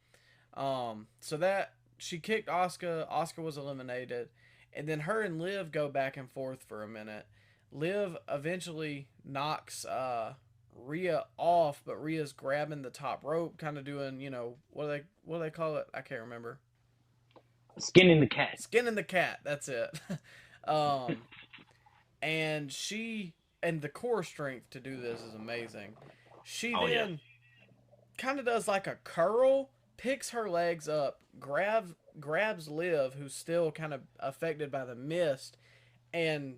So that she kicked Asuka. Asuka was eliminated, and then her and Liv go back and forth for a minute. Liv eventually knocks Rhea off, but Rhea's grabbing the top rope, kind of doing, what do they call it? I can't remember. Skinning the cat. Skinning the cat. That's it. um, and the core strength to do this is amazing. She Oh yeah. then kind of does like a curl, picks her legs up, grabs Liv, who's still kind of affected by the mist, and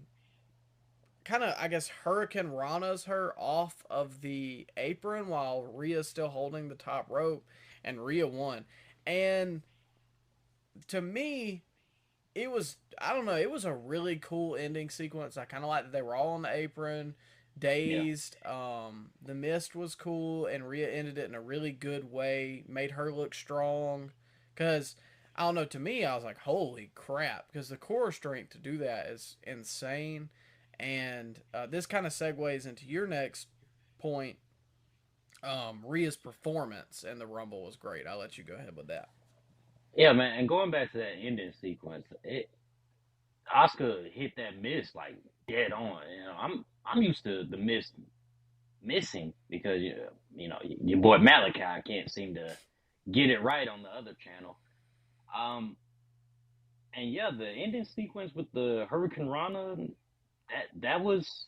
kind of, I guess, Hurricane Rana's her off of the apron while Rhea's still holding the top rope, and Rhea won. And to me, it was, I don't know, it was a really cool ending sequence. I kind of like that they were all on the apron, Yeah. dazed. The mist was cool, and Rhea ended it in a really good way, made her look strong. Because I don't know, to me, I was like, holy crap, because the core strength to do that is insane. And this kind of segues into your next point. Rhea's performance in the Rumble was great. I'll let you go ahead with that. Yeah, man. And going back to that ending sequence, Oscar hit that miss like dead on. I'm used to the miss missing because your boy Malachi can't seem to get it right on the other channel. Um, and yeah, the ending sequence with the Hurricane Rana, that was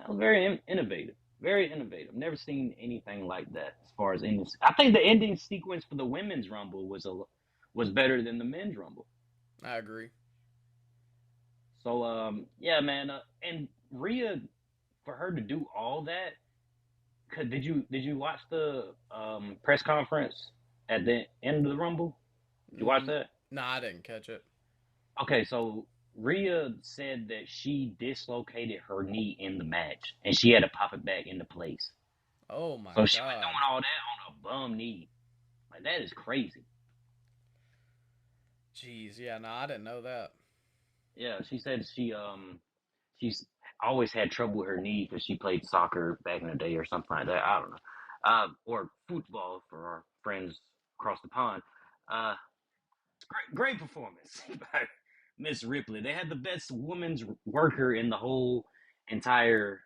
very innovative. Very innovative. Never seen anything like that as far as endings. I think the ending sequence for the women's rumble was better than the men's rumble. I agree. So yeah, man, and Rhea, for her to do all that, did you watch the press conference at the end of the rumble? Did you watch Mm, that? no, I didn't catch it. Okay, so Rhea said that she dislocated her knee in the match, and she had to pop it back into place. Oh my So she was God. doing all that on a bum knee. Like that is crazy. Jeez, yeah, no, I didn't know that. Yeah, she said she's always had trouble with her knee because she played soccer back in the day or something like that. I don't know, or football for our friends across the pond. Uh, great performance by Miss Ripley. They had the best women's worker in the whole entire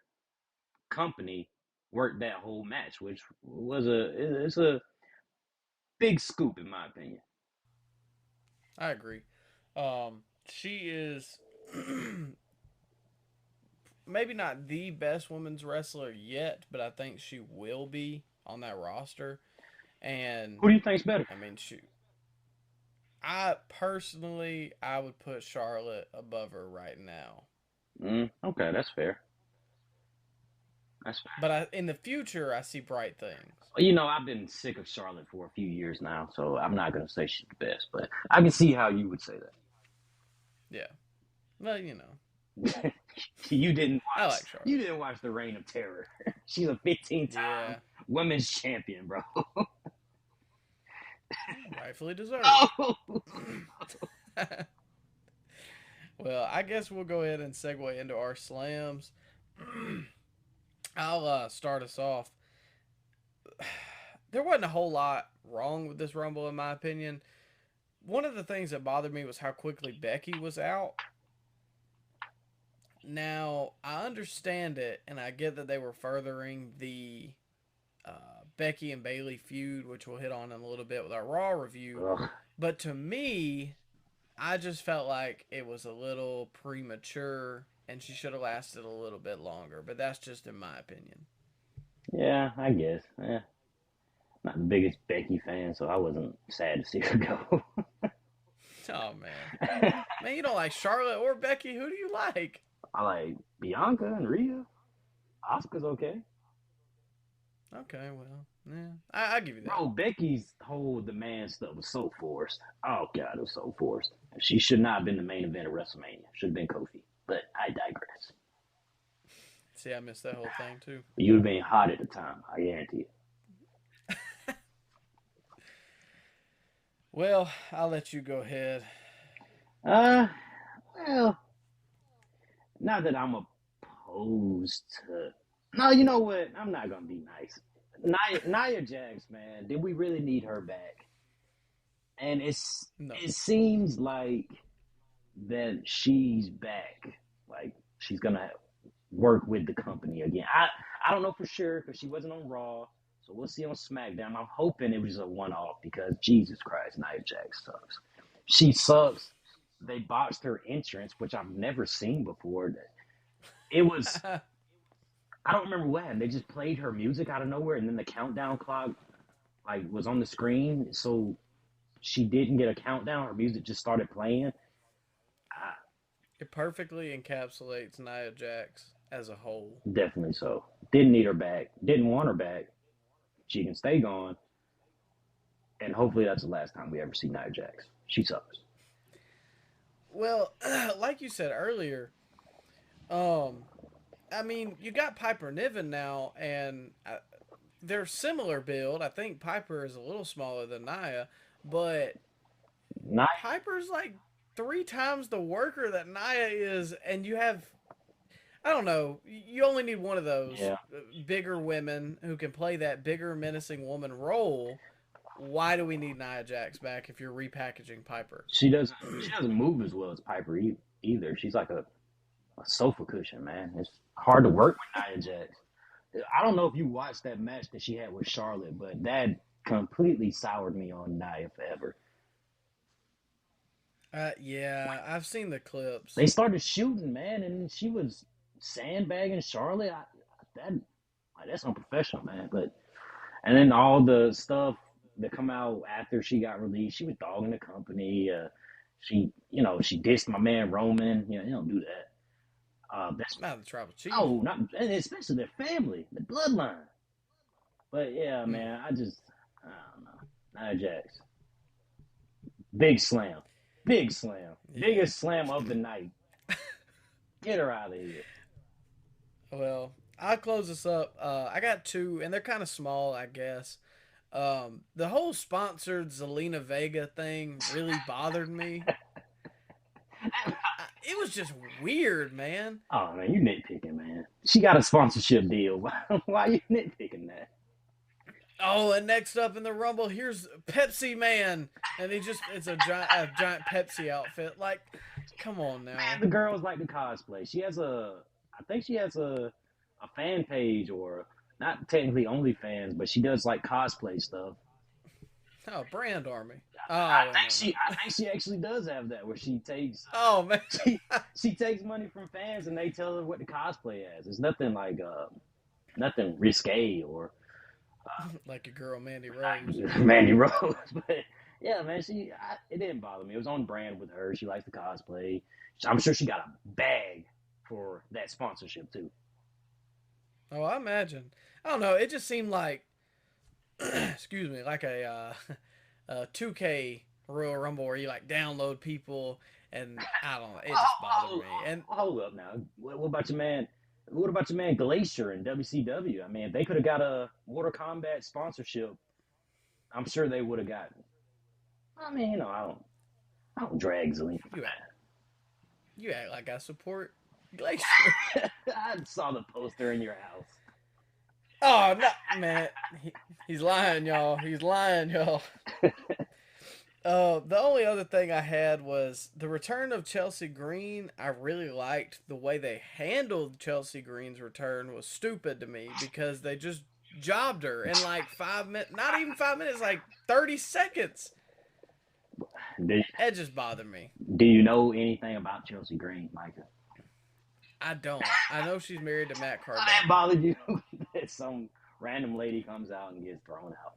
company work that whole match, which it's a big scoop in my opinion. I agree. She is maybe not the best women's wrestler yet, but I think she will be on that roster. And Who do you think's better? I mean, shoot, I personally I would put Charlotte above her right now. Okay, that's fair. That's fair. But in the future, I see bright things. I've been sick of Charlotte for a few years now, so I'm not gonna say she's the best, but I can see how you would say Yeah. Well, that. you didn't I watch like you Charlotte. didn't watch the Reign of Terror. She's a 15-time Yeah. women's champion, bro. Rightfully deserved. Oh, Well, I guess we'll go ahead and segue into our slams. I'll start us off. There wasn't a whole lot wrong with this Rumble, in my opinion. One of the things that bothered me was how quickly Becky was out. Now, I understand it, and I get that they were furthering the Becky and Bailey feud, which we'll hit on in a little bit with our Raw review. ugh. But to me, I just felt like it was a little premature, and she should have lasted a little bit longer. But that's just in my opinion. Yeah, I guess. Not the biggest Becky fan, so I wasn't sad to see her go. Oh man, man, you don't like Charlotte or Becky? Who do you like? I like Bianca and Rhea. Asuka's okay. Okay, well, yeah, I give you that. Bro, Becky's whole demand stuff was so forced. Oh god, it was so forced. She should not have been the main event of WrestleMania. Should have been Kofi. But I digress. See, I missed that whole thing too. But you'd have been hot at the time, I guarantee it. Well, I'll let you go ahead. Uh, well, not that I'm opposed to. No, you know what? I'm not gonna be nice. Nia Jax, man, did we really need her back? And No, it seems like that she's back. Like she's gonna work with the company again. I don't know for sure because she wasn't on Raw, so we'll see on SmackDown. I'm hoping it was a one off because Jesus Christ, Nia Jax sucks. She sucks. They botched her entrance, which I've never seen before. It was I don't remember what happened. They just played her music out of nowhere, and then the countdown clock like was on the screen, so she didn't get a countdown. Her music just started playing. I, it perfectly encapsulates Nia Jax as a whole. Definitely so. Didn't need her back. Didn't want her back. She can stay gone, and hopefully that's the last time we ever see Nia Jax. She sucks. Well, like you said earlier, um, I mean, you got Piper Niven now, and they're similar build. I think Piper is a little smaller than Nia, but Nia, Piper's like three times the worker that Nia is, and you have I don't know. You only need one of those yeah, bigger women who can play that bigger menacing woman role. Why do we need Nia Jax back if you're repackaging Piper? she doesn't move as well as Piper either. She's like a sofa cushion, man. It's hard to work with Nia Jax. I don't know if you watched that match that she had with Charlotte, but that completely soured me on Nia forever. Yeah, I've seen the clips. They started shooting, man, and she was sandbagging Charlotte. That Like, that's unprofessional, man. But and then all the stuff that come out after she got released, she was dogging the company. She dissed my man Roman. You don't do that. That's Not the tribal chief. no, not and especially their family, the bloodline. But yeah, Hmm. man, I don't know. Nia Jax, big slam, big slam, Yeah. biggest slam of the night. Get her out of here. Well, I'll close this up. I got two, and they're kind of small, I guess. The whole sponsored Zelina Vega thing really bothered me. It was just weird, man. Oh man, you nitpicking, man. She got a sponsorship deal. Why are you nitpicking that? Oh, and next up in the Rumble, here's Pepsi Man, and it's a giant Pepsi outfit. Like, come on Man, now. the girls like to cosplay. I think she has a fan page or not technically OnlyFans, but she does like cosplay stuff. Oh, Brand Army. Oh wait, never mind. I think she actually does have that where she takes Oh man, she takes money from fans and they tell her what to cosplay as. It's nothing like nothing risque or like your girl Mandy Rose. Mandy Rose, but yeah, man, it didn't bother me. It was on brand with her. She likes to cosplay. I'm sure she got a bag for that sponsorship too. Oh, I imagine. I don't know. It just seemed like, excuse me, like a 2K Royal Rumble where you like download people, and I don't know. It just bothered me. And Hold up now. What about your man? What about your man Glacier in WCW? I mean, if they could have got a Mortal Kombat sponsorship, I'm sure they would have gotten. I mean, I don't drag Zelina. you act, you act like I support Glacier. I saw the poster in your house. Oh no, man, he's lying, y'all. He's lying, y'all. The only other thing I had was the return of Chelsea Green. I really liked the way they handled Chelsea Green's return. Was stupid to me because they just jobbed her in like 5 minutes, not even 5 minutes, like 30 seconds. Do, It just bothered me. do you know anything about Chelsea Green, Micah? I don't. I know she's married to Matt That Cardona. bothered you that some random lady comes out and gets thrown out?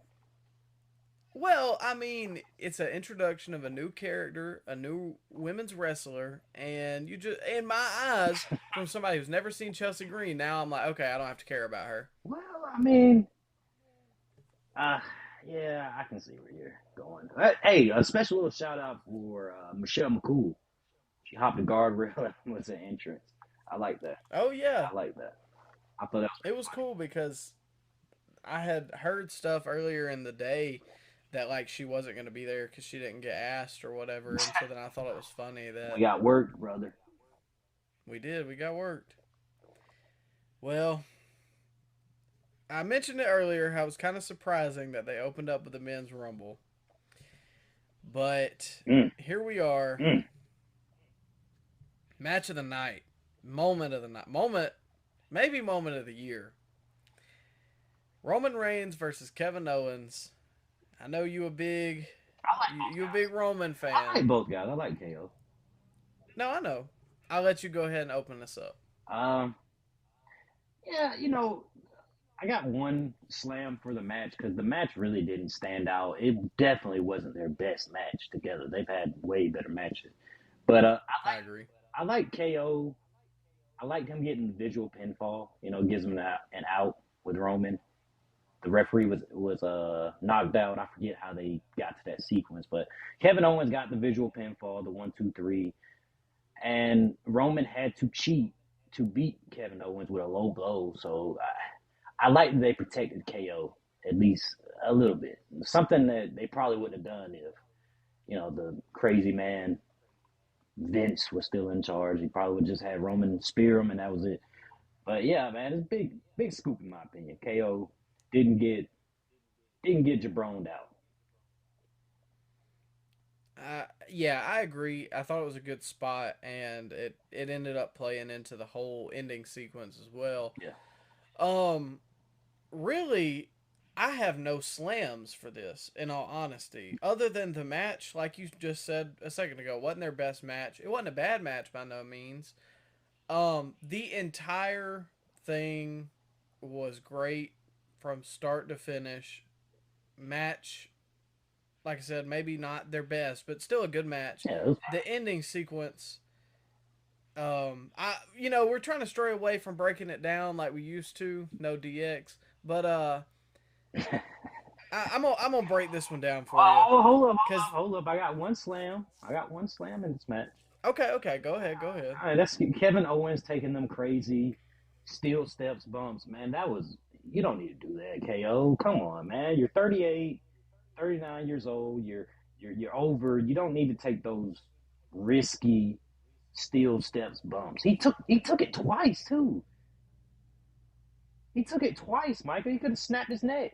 Well, I mean, it's an introduction of a new character, a new women's wrestler, and you just, in my eyes, from somebody who's never seen Chelsea Green, now I'm like, okay, I don't have to care about her. Well, I mean, uh, yeah, I can see where you're going. Hey, a special little shout out for Michelle McCool. She hopped the guardrail and was an entrance. I like that. Oh yeah, I like that. I thought that was it pretty was funny. cool because I had heard stuff earlier in the day that like she wasn't going to be there because she didn't get asked or whatever, and so then I thought it was funny We that got work, brother. we got worked. Well, I mentioned it earlier how it was kind of surprising that they opened up with the men's rumble, but Mm, here we are, mm. match of the night, maybe moment of the year. Roman Reigns versus Kevin Owens. I know you a big Roman I fan. like both guys. I like KO. No, I know. I'll let you go ahead and open this up. Um, yeah, I got one slam for the match because the match really didn't stand out. It definitely wasn't their best match together. They've had way better matches. But I agree. I like KO. I liked him getting the visual pinfall. Gives him an out with Roman. The referee was knocked out. I forget how they got to that sequence, but Kevin Owens got the visual pinfall, the 1, 2, 3, and Roman had to cheat to beat Kevin Owens with a low blow. So I like that they protected KO at least a little bit. Something that they probably wouldn't have done if the crazy man Vince was still in charge. He probably would just have Roman spear him and that was it. But yeah, man, it's a big scoop in my opinion. KO didn't get jabroned out. Yeah, I agree. I thought it was a good spot, and it ended up playing into the whole ending sequence as well. Yeah. Um, really, I have no slams for this. In all honesty, other than the match, like you just said a second ago, wasn't their best match. It wasn't a bad match by no means. The entire thing was great from start to finish. Match, like I said, maybe not their best, but still a good match. Yeah, it was, The ending sequence, we're trying to stray away from breaking it down like we used to, no DX, but I'm gonna break this one down for you, oh, hold up, cause hold up. I got one slam. I got one slam in this match. okay, go ahead, go ahead. All right, that's Kevin Owens taking them crazy steel steps bumps, man. That was you don't need to do that, KO. Come on, man. You're 38, 39 years old. You're over. You don't need to take those risky steel steps bumps. He took it twice too. He took it twice, Michael. He could have snapped his neck.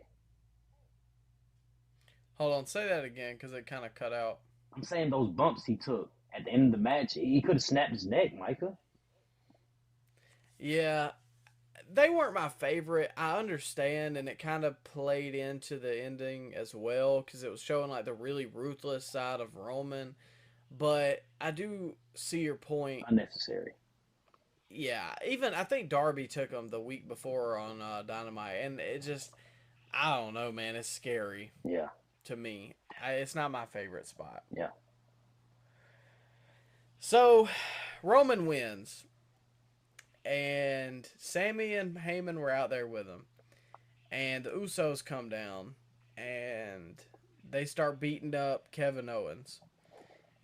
Hold on, say that again, cause it kind of cut out. I'm saying those bumps he took at the end of the match, he could have snapped his neck, Micah. Yeah, they weren't my favorite. I understand, and it kind of played into the ending as well because it was showing like the really ruthless side of Roman. But I do see your point. Unnecessary. Yeah, even I think Darby took him the week before on Dynamite, and it just I don't know, man. It's scary Yeah, to me. It's not my favorite spot. yeah. So Roman wins, and Sammy and Heyman were out there with him, and the Usos come down, and they start beating up Kevin Owens.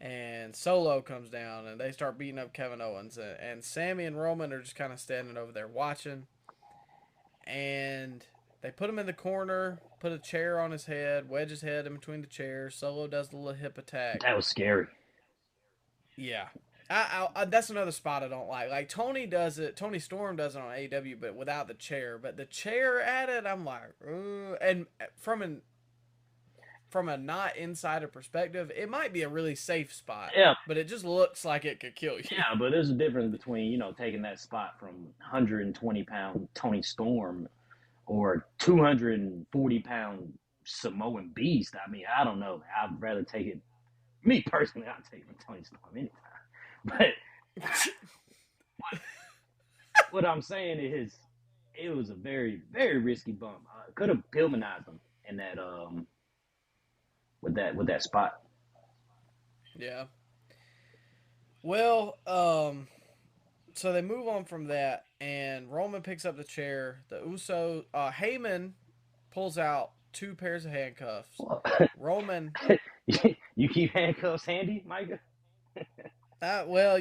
And Solo comes down, and they start beating up Kevin Owens, and Sammy and Roman are just kind of standing over there watching, and they put him in the corner, put a chair on his head, wedge his head in between the chairs. Solo does the little hip attack. That was scary. Yeah. That's another spot I don't like. Like Tony does it, Tony Storm does it on AEW, but without the chair. But the chair at it, I'm like, ooh. And from a not insider perspective, it might be a really safe spot, Yeah, but it just looks like it could kill you. yeah, but there's a difference between taking that spot from 120-pound Tony Storm or 240-pound Samoan Beast. I mean, I don't know. I'd rather take it. Me personally, I'd take it Tony Storm anytime. But what I'm saying is, it was a very, very risky bump. Could have Pillmanized him in that with that spot. Yeah. Well, so they move on from that, and Roman picks up the chair. The Heyman pulls out two pairs of handcuffs. Roman, You keep handcuffs handy, Micah? well,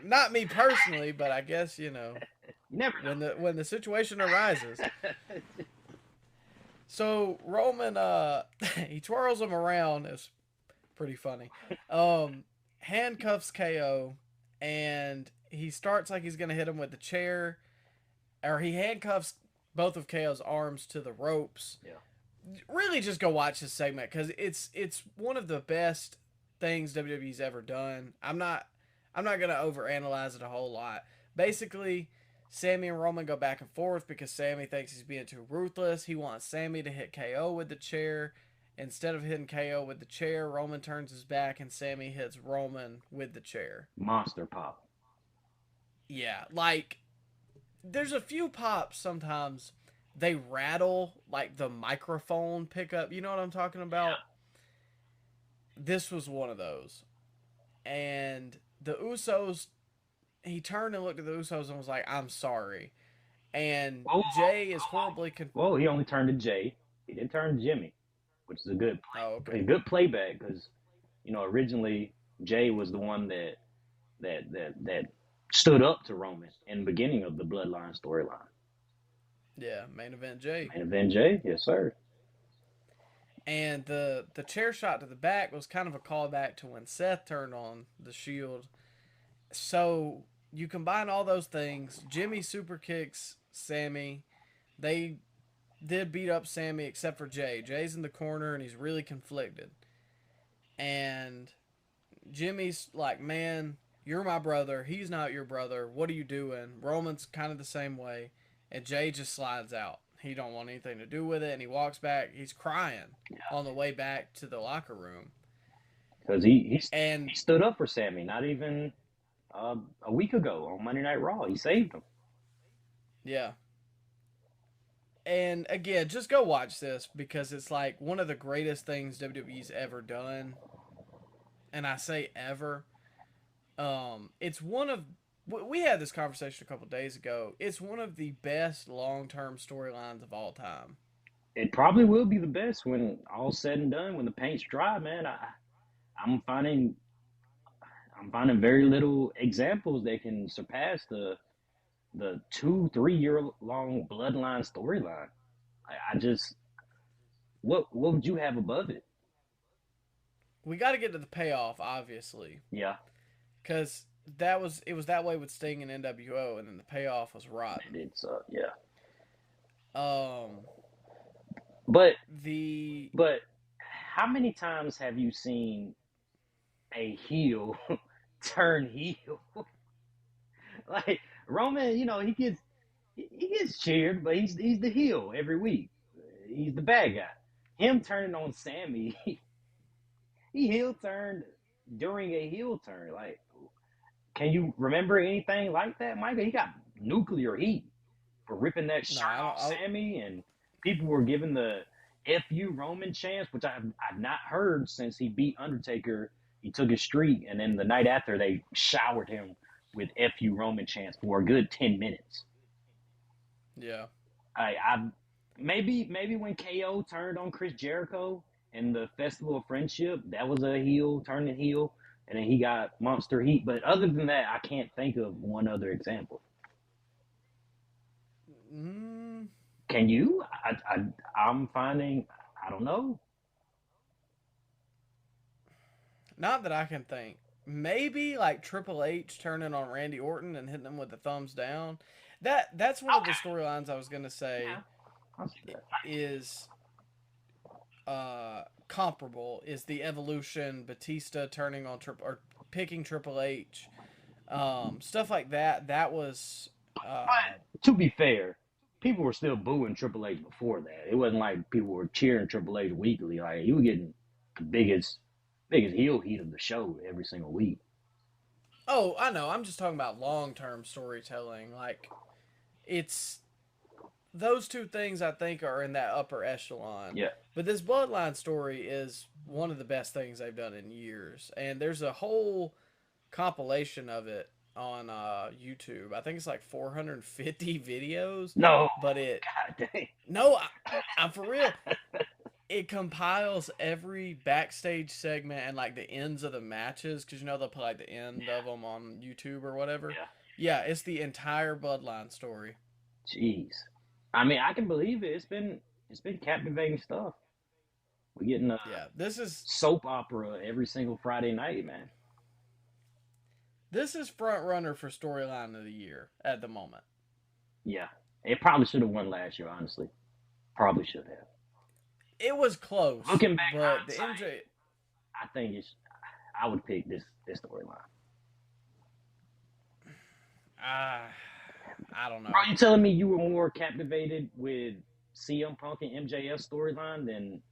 not me personally, but I guess You never know. when the situation arises. So Roman, he twirls him around. It's pretty funny. Handcuffs KO, and he starts like he's gonna hit him with the chair, or he handcuffs both of KO's arms to the ropes. Yeah. Really, just go watch this segment because it's one of the best things WWE's ever done. I'm not gonna overanalyze it a whole lot. Basically, Sammy and Roman go back and forth because Sammy thinks he's being too ruthless. He wants Sammy to hit KO with the chair. Instead of hitting KO with the chair, Roman turns his back and Sammy hits Roman with the chair. Monster pop. Yeah, like there's a few pops sometimes they rattle like the microphone pickup. You know what I'm talking about? This was one of those. And the Usos, he turned and looked at the Usos and was like, "I'm sorry." And Whoa, Jay is horribly Well, he only turned to Jay. He didn't turn to Jimmy, which is a okay. good playback because originally Jay was the one that stood up to Roman in the beginning of the Bloodline storyline. Yeah, main event Jay. Main event Jay, yes sir. And the chair shot to the back was kind of a callback to when Seth turned on the Shield. So you combine all those things. Jimmy super kicks Sammy. They did beat up Sammy except for Jay. Jay's in the corner and he's really conflicted. And Jimmy's like, "Man, you're my brother. He's not your brother. What are you doing?" Roman's kind of the same way. And Jay just slides out. He don't want anything to do with it, and he walks back. He's crying on the way back to the locker room. Because he And stood up for Sammy not even a week ago on Monday Night Raw. He saved him. yeah, And again, just go watch this because it's like one of the greatest things WWE's ever done. And I say ever. It's one of we had this conversation a couple days ago. It's one of the best long-term storylines of all time. It probably will be the best when all's said and done. When the paint's dry, man, I'm finding I'm finding very little examples that can surpass the 2 3 year long Bloodline storyline. I just what would you have above it? We got to get to the payoff, obviously, Yeah, because it was that way with Sting and NWO, and then the payoff was rotten. it's yeah, Um, but the but how many times have you seen a heel turn heel? Like Roman, he gets cheered, but he's the heel every week. He's the bad guy. Him turning on Sammy, he heel turned during a heel turn. Like, can you remember anything like that, Micah? He got nuclear heat for ripping that no, shirt I don't. off Sammy, and people were giving the "Fu Roman" chants, which I've not heard since he beat Undertaker. He took his streak, and then the night after they showered him with "Fu Roman" chants for a good 10 minutes. Yeah, I maybe when KO turned on Chris Jericho in the Festival of Friendship, that was a heel turning heel, and then he got monster heat. But other than that, I can't think of one other example. mm, Can you? I'm finding I don't know. not that I can think. Maybe like Triple H turning on Randy Orton and hitting him with the thumbs down. That's one of the Okay, storylines I was gonna say yeah, I'll see that. is comparable is the evolution Batista turning on or picking Triple H, stuff like that. That was But to be fair, people were still booing Triple H before that. It wasn't like people were cheering Triple H weekly. Like he was getting the biggest heel heat of the show every single week. oh, I know. I'm just talking about long term storytelling. Like it's those two things I think are in that upper echelon. Yeah. But this Bloodline story is one of the best things they've done in years, and there's a whole compilation of it on YouTube. I think it's like 450 videos, No. but it God dang. no, I'm for real. It compiles every backstage segment and like the ends of the matches because they'll put like the end Yeah. of them on YouTube or whatever. Yeah. Yeah, it's the entire Bloodline story. Jeez. I mean, I can believe it. It's been captivating stuff. We're getting a Yeah, soap opera every single Friday night, man. this is front runner for storyline of the year at the moment. Yeah. It probably should have won last year, honestly. Probably should have. It was close, Looking back but the hindsight, MJ. I think I would pick this storyline. Ah, I don't Bro, know. you telling me you were more captivated with CM Punk and MJF storyline than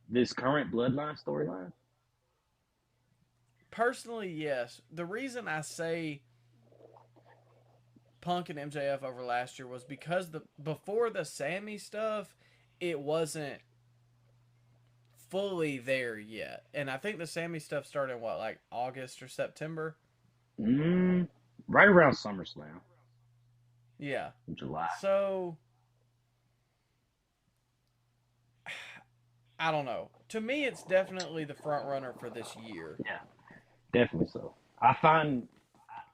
this current Bloodline storyline? Personally, yes. The reason I say Punk and MJF over last year was because the before the Sammy stuff, it wasn't fully there yet. And I think the Sammy stuff started in what, like August or September? Mm, right around SummerSlam, Yeah. July. So I don't know. To me, it's definitely the front runner for this year. Yeah, definitely so.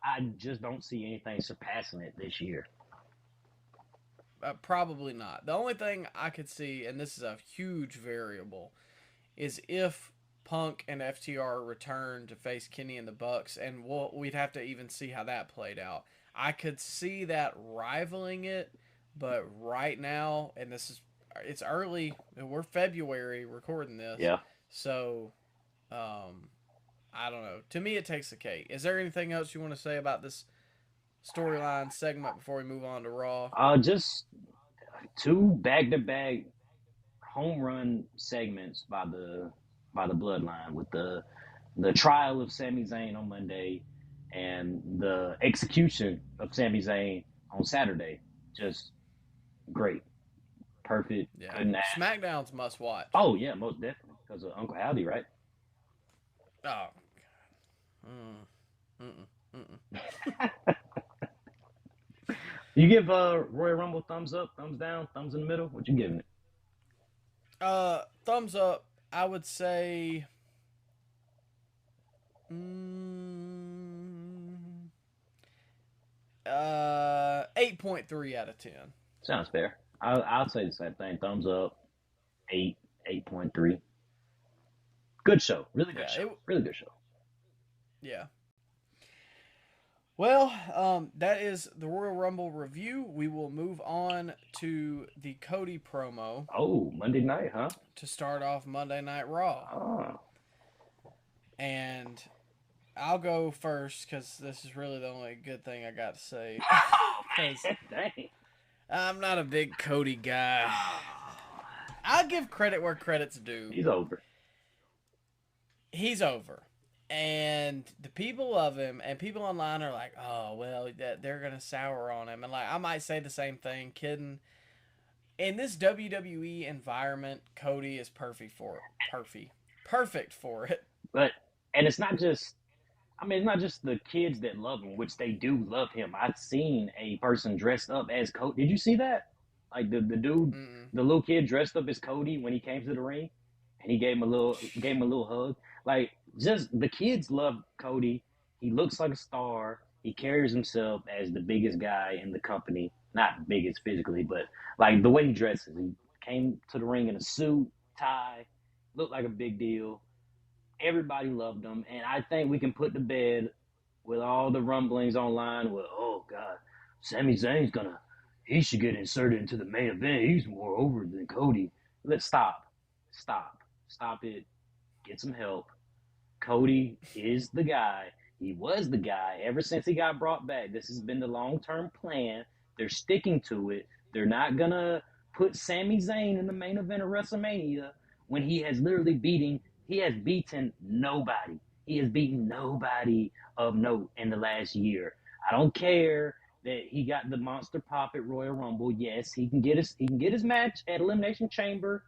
I just don't see anything surpassing it this year. Probably not. The only thing I could see, and this is a huge variable, is if Punk and FTR return to face Kenny and the Bucks, and we'd have to even see how that played out. I could see that rivaling it, but right now, and it's early. We're February recording this, Yeah. so I don't know. To me, it takes the cake. Is there anything else you want to say about this storyline segment before we move on to Raw? Just two back-to-back home run segments by the Bloodline with the trial of Sami Zayn on Monday and the execution of Sami Zayn on Saturday. Just great. perfect, Yeah. couldn't ask. SmackDown's must watch. Oh yeah, most definitely because of Uncle Howdy, right? Oh. Mm. Mm-mm. Mm-mm. You give Royal Rumble thumbs up, thumbs down, thumbs in the middle. What you giving it? Thumbs up. I would say. Mm, 8.3 out of 10. Sounds fair. I'll say the same thing. Thumbs up, 8, 8.3. Good show, really good Yeah. show, really good show. Yeah. Well, that is the Royal Rumble review. We will move on to the Cody promo Oh, Monday night, huh? to start off Monday Night Raw. Oh, And I'll go first because this is really the only good thing I got to say. oh Because man, dang. I'm not a big Cody guy. I'll give credit where credit's due. He's over. He's over. And the people love him, and people online are like, oh, well, they're going to sour on him. And like, I might say the same thing, kidding. In this WWE environment, Cody is perfect for it. Perfect for it. But and it's not just. I mean, it's not just the kids that love him, which they do love him. I've seen a person dressed up as Cody. Did you see that? Like the dude, Mm-mm. the little kid dressed up as Cody when he came to the ring, and he gave him a little hug. Like just the kids love Cody. He looks like a star. He carries himself as the biggest guy in the company. Not biggest physically, but like the way he dresses. He came to the ring in a suit, tie, looked like a big deal. Everybody loved him, and I think we can put to bed with all the rumblings online. With oh god, Sami Zayn's he should get inserted into the main event. He's more over than Cody. Let's stop it. Get some help. Cody is the guy. He was the guy ever since he got brought back. This has been the long-term plan. They're sticking to it. They're not gonna put Sami Zayn in the main event of WrestleMania when he has beaten nobody. He has beaten nobody of note in the last year. I don't care that he got the monster pop at Royal Rumble. Yes, he can get his match at Elimination Chamber,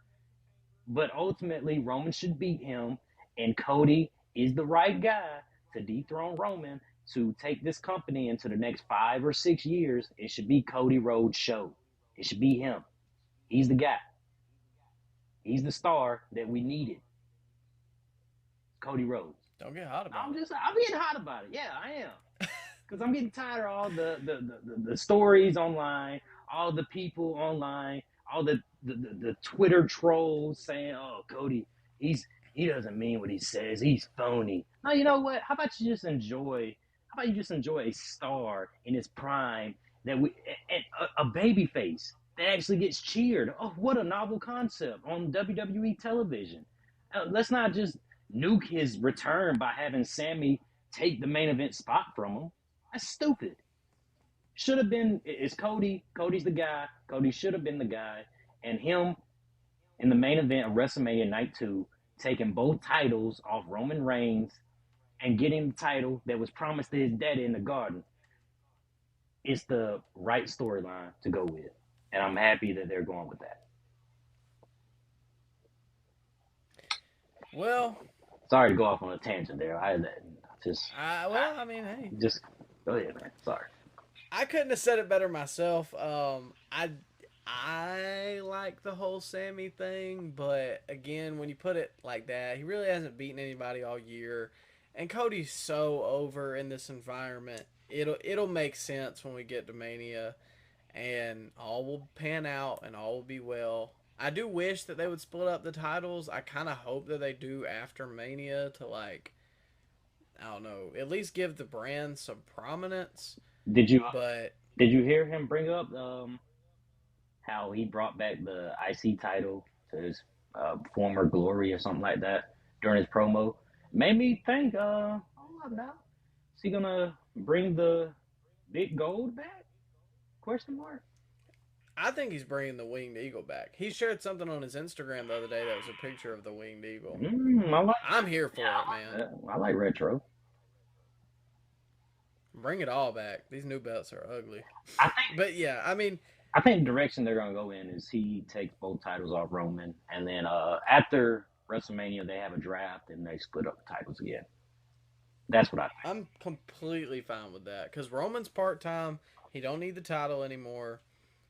but ultimately Roman should beat him, and Cody is the right guy to dethrone Roman to take this company into the next 5 or 6 years. It should be Cody Rhodes' show. It should be him. He's the guy. He's the star that we needed. Cody Rhodes. Don't get hot about it. I'm getting hot about it. Yeah, I am. Because I'm getting tired of all the stories online, all the people online, all the Twitter trolls saying, "Oh, Cody, he doesn't mean what he says. He's phony." No, you know what? How about you just enjoy? How about you just enjoy a star in his prime a baby face that actually gets cheered? Oh, what a novel concept on WWE television. Let's not just nuke his return by having Sammy take the main event spot from him. That's stupid. Should have been, it's Cody. Cody's the guy. Cody should have been the guy. And him in the main event of WrestleMania Night 2, taking both titles off Roman Reigns and getting the title that was promised to his daddy in the garden. It's the right storyline to go with. And I'm happy that they're going with that. Well, sorry to go off on a tangent there. I mean, hey. Just go ahead, man. Sorry. I couldn't have said it better myself. I like the whole Sammy thing, but again, when you put it like that, he really hasn't beaten anybody all year, and Cody's so over in this environment. It'll make sense when we get to Mania, and all will pan out and all will be well. I do wish that they would split up the titles. I kind of hope that they do after Mania to, like, I don't know, at least give the brand some prominence. Did you But hear him bring up how he brought back the IC title to his former glory or something like that during his promo? Made me think, hold up now. Is he gonna bring the big gold back? Question mark. I think he's bringing the winged eagle back. He shared something on his Instagram the other day that was a picture of the winged eagle. I'm here for it, man. I like retro. Bring it all back. These new belts are ugly. I think, but yeah, I mean, I think the direction they're gonna go in is he takes both titles off Roman, and then after WrestleMania they have a draft and they split up the titles again. That's what I think. I'm completely fine with that because Roman's part time. He don't need the title anymore.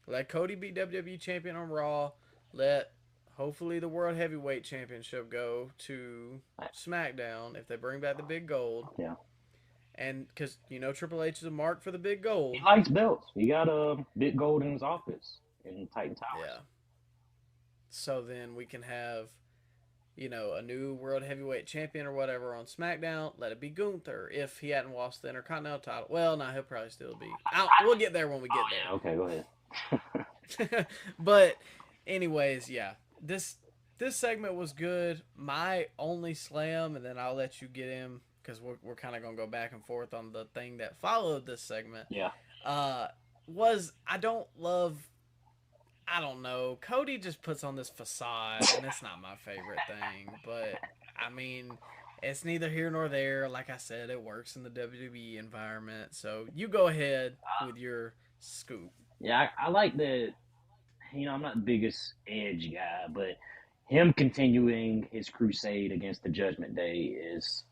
Let Cody be WWE champion on Raw. Let hopefully the World Heavyweight Championship go to SmackDown if they bring back the big gold. Yeah, And because Triple H is a mark for the big he gold. likes belts. He got a big gold in his office in Titan Towers. Yeah. So then we can have a new World Heavyweight Champion or whatever on SmackDown. Let it be Gunther if he hadn't lost the Intercontinental title. Well, no, he'll probably still be. We'll get there when we get Yeah, okay, go ahead. there. But, anyways, yeah, this segment was good. My only slam, and then I'll let you get him because we're kind of gonna go back and forth on the thing that followed this segment. Yeah. Was I don't love. I don't know. Cody just puts on this facade, and it's not my favorite thing. But, I mean, it's neither here nor there. Like I said, it works in the WWE environment. So you go ahead with your scoop. Yeah, I like that. I'm not the biggest Edge guy, but him continuing his crusade against the Judgment Day is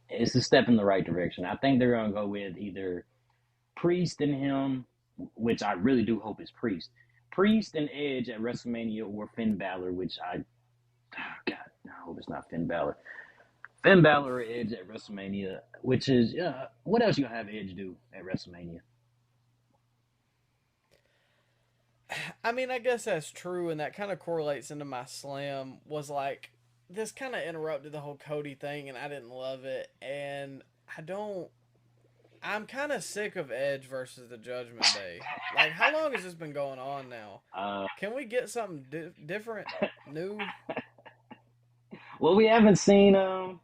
a step in the right direction. I think they're gonna go with either Priest and him, which I really do hope is Priest and Edge at WrestleMania, or Finn Balor, which God, I hope it's not Finn Balor. Finn Balor or Edge at WrestleMania, which is what else you gonna have Edge do at WrestleMania? I mean, I guess that's true, and that kind of correlates into my slam. Was like this kind of interrupted the whole Cody thing, and I didn't love it, and I don't. I'm kind of sick of Edge versus the Judgment Day. Like, how long has this been going on now? Can we get something different, new? Well, we haven't seen. Well,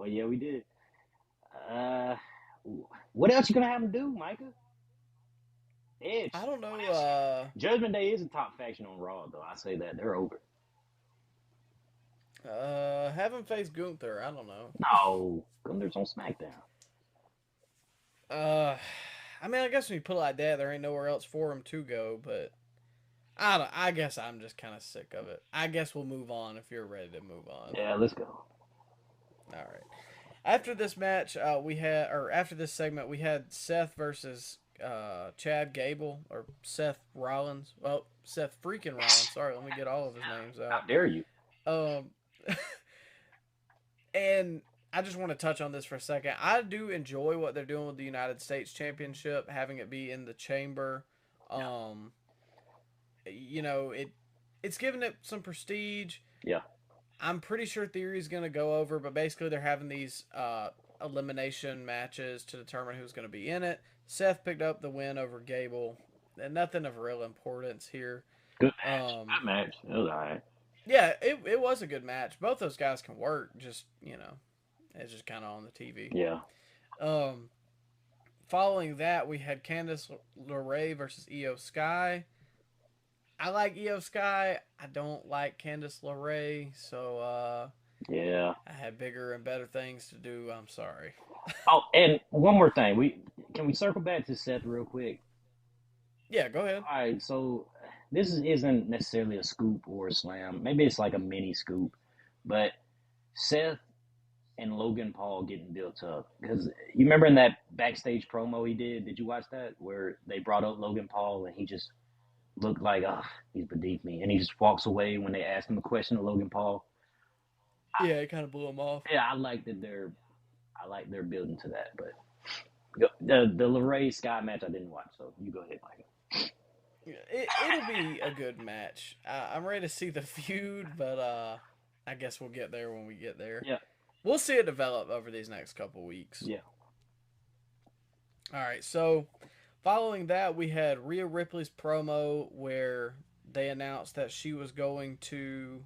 yeah, we did. Uh, what else you gonna have him do, Micah? Edge. I don't know. Judgment Day is a top faction on Raw, though. I say that they're over. Have him face Gunther. I don't know. No, Gunther's on SmackDown. I mean, I guess when you put it like that, there ain't nowhere else for him to go. But I guess I'm just kind of sick of it. I guess we'll move on if you're ready to move on. Yeah, let's go. All right. After this match, after this segment, we had Seth versus Chad Gable or Seth Rollins. Well, Seth freaking Rollins. Sorry, let me get all of his names out. How dare you? And I just want to touch on this for a second. I do enjoy what they're doing with the United States Championship, having it be in the chamber. It's giving it some prestige. Yeah. I'm pretty sure Theory's going to go over, but basically they're having these elimination matches to determine who's going to be in it. Seth picked up the win over Gable, and nothing of real importance here. Good match. Good match. It was all right. Yeah, it was a good match. Both those guys can work, just, it's just kind of on the TV. Yeah. Following that, we had Candice LeRae versus Io Sky. I like Io Sky. I don't like Candice LeRae, so yeah. I had bigger and better things to do. I'm sorry. Oh, and one more thing. Can we circle back to Seth real quick? Yeah, go ahead. All right, so this isn't necessarily a scoop or a slam. Maybe it's like a mini scoop, but Seth and Logan Paul getting built up, because you remember in that backstage promo he did you watch that, where they brought up Logan Paul and he just looked like, he's beneath me, and he just walks away when they ask him a question to Logan Paul? Yeah, it kind of blew him off. Yeah, I like they're building to that, but the LeRae Sky match I didn't watch, so you go ahead, Michael. It'll be a good match. I'm ready to see the feud, but I guess we'll get there when we get there. Yeah. We'll see it develop over these next couple weeks. Yeah. All right, so following that, we had Rhea Ripley's promo where they announced that she was going to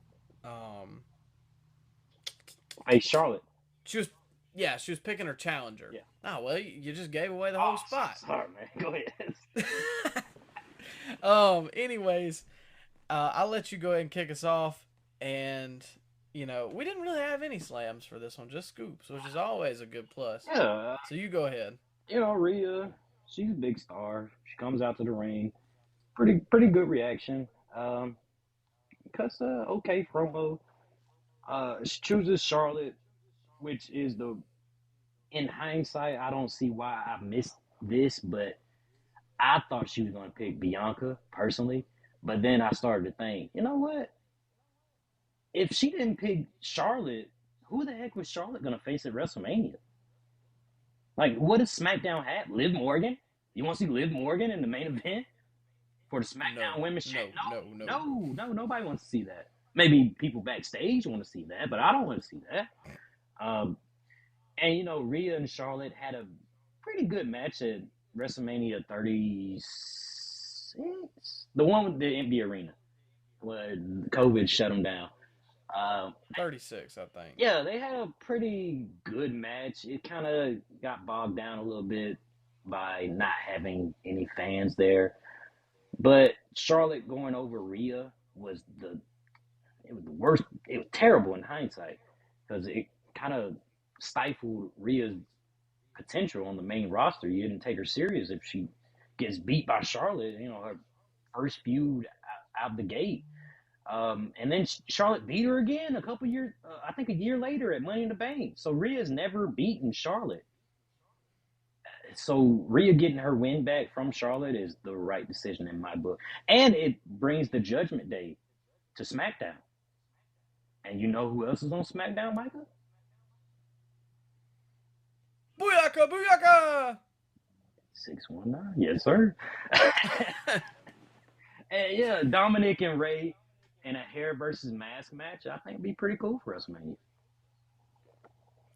Hey, Charlotte. She was picking her challenger. Yeah. Oh, well, you just gave away the whole spot. Sorry, man. Go ahead. Anyways, I'll let you go ahead and kick us off. And, we didn't really have any slams for this one, just scoops, which is always a good plus. Yeah. So you go ahead. Rhea, she's a big star. She comes out to the ring. pretty good reaction. Cause okay promo. She chooses Charlotte, which is the in hindsight, I don't see why I missed this, but I thought she was gonna pick Bianca personally. But then I started to think, you know what? If she didn't pick Charlotte, who the heck was Charlotte gonna face at WrestleMania? Like, what does SmackDown have? Liv Morgan? You want to see Liv Morgan in the main event for the No, SmackDown Women's Champ? no, no, no. Nobody wants to see that. Maybe people backstage want to see that, but I don't want to see that. Um, and Rhea and Charlotte had a pretty good match at WrestleMania 36, the one with the empty arena, where COVID shut them down. 36, I think. Yeah, they had a pretty good match. It kind of got bogged down a little bit by not having any fans there. But Charlotte going over Rhea it was the worst. It was terrible in hindsight because it kind of stifled Rhea's potential on the main roster. You didn't take her serious if she gets beat by Charlotte. Her first feud out the gate. And then Charlotte beat her again a couple years, I think a year later at Money in the Bank. So Rhea's never beaten Charlotte. So Rhea getting her win back from Charlotte is the right decision in my book. And it brings the Judgment Day to SmackDown. And you know who else is on SmackDown, Micah? Booyaka, booyaka! 619. Yes, sir. And yeah, Dominic and Ray in a hair versus mask match, I think would be pretty cool for WrestleMania.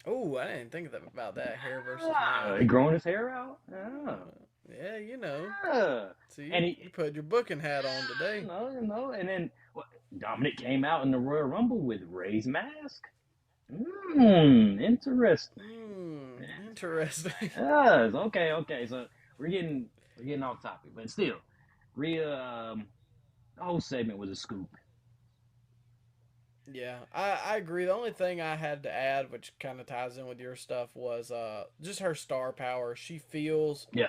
Oh, I didn't think about that hair versus mask. He growing his hair out? Yeah, you know. Yeah. See, And you put your booking hat on today. And then Dominic came out in the Royal Rumble with Ray's mask. Interesting. Interesting. Yes, okay. So we're getting off topic, but still, Rhea, the whole segment was a scoop. Yeah, I agree. The only thing I had to add, which kind of ties in with your stuff, was just her star power. She feels Yeah.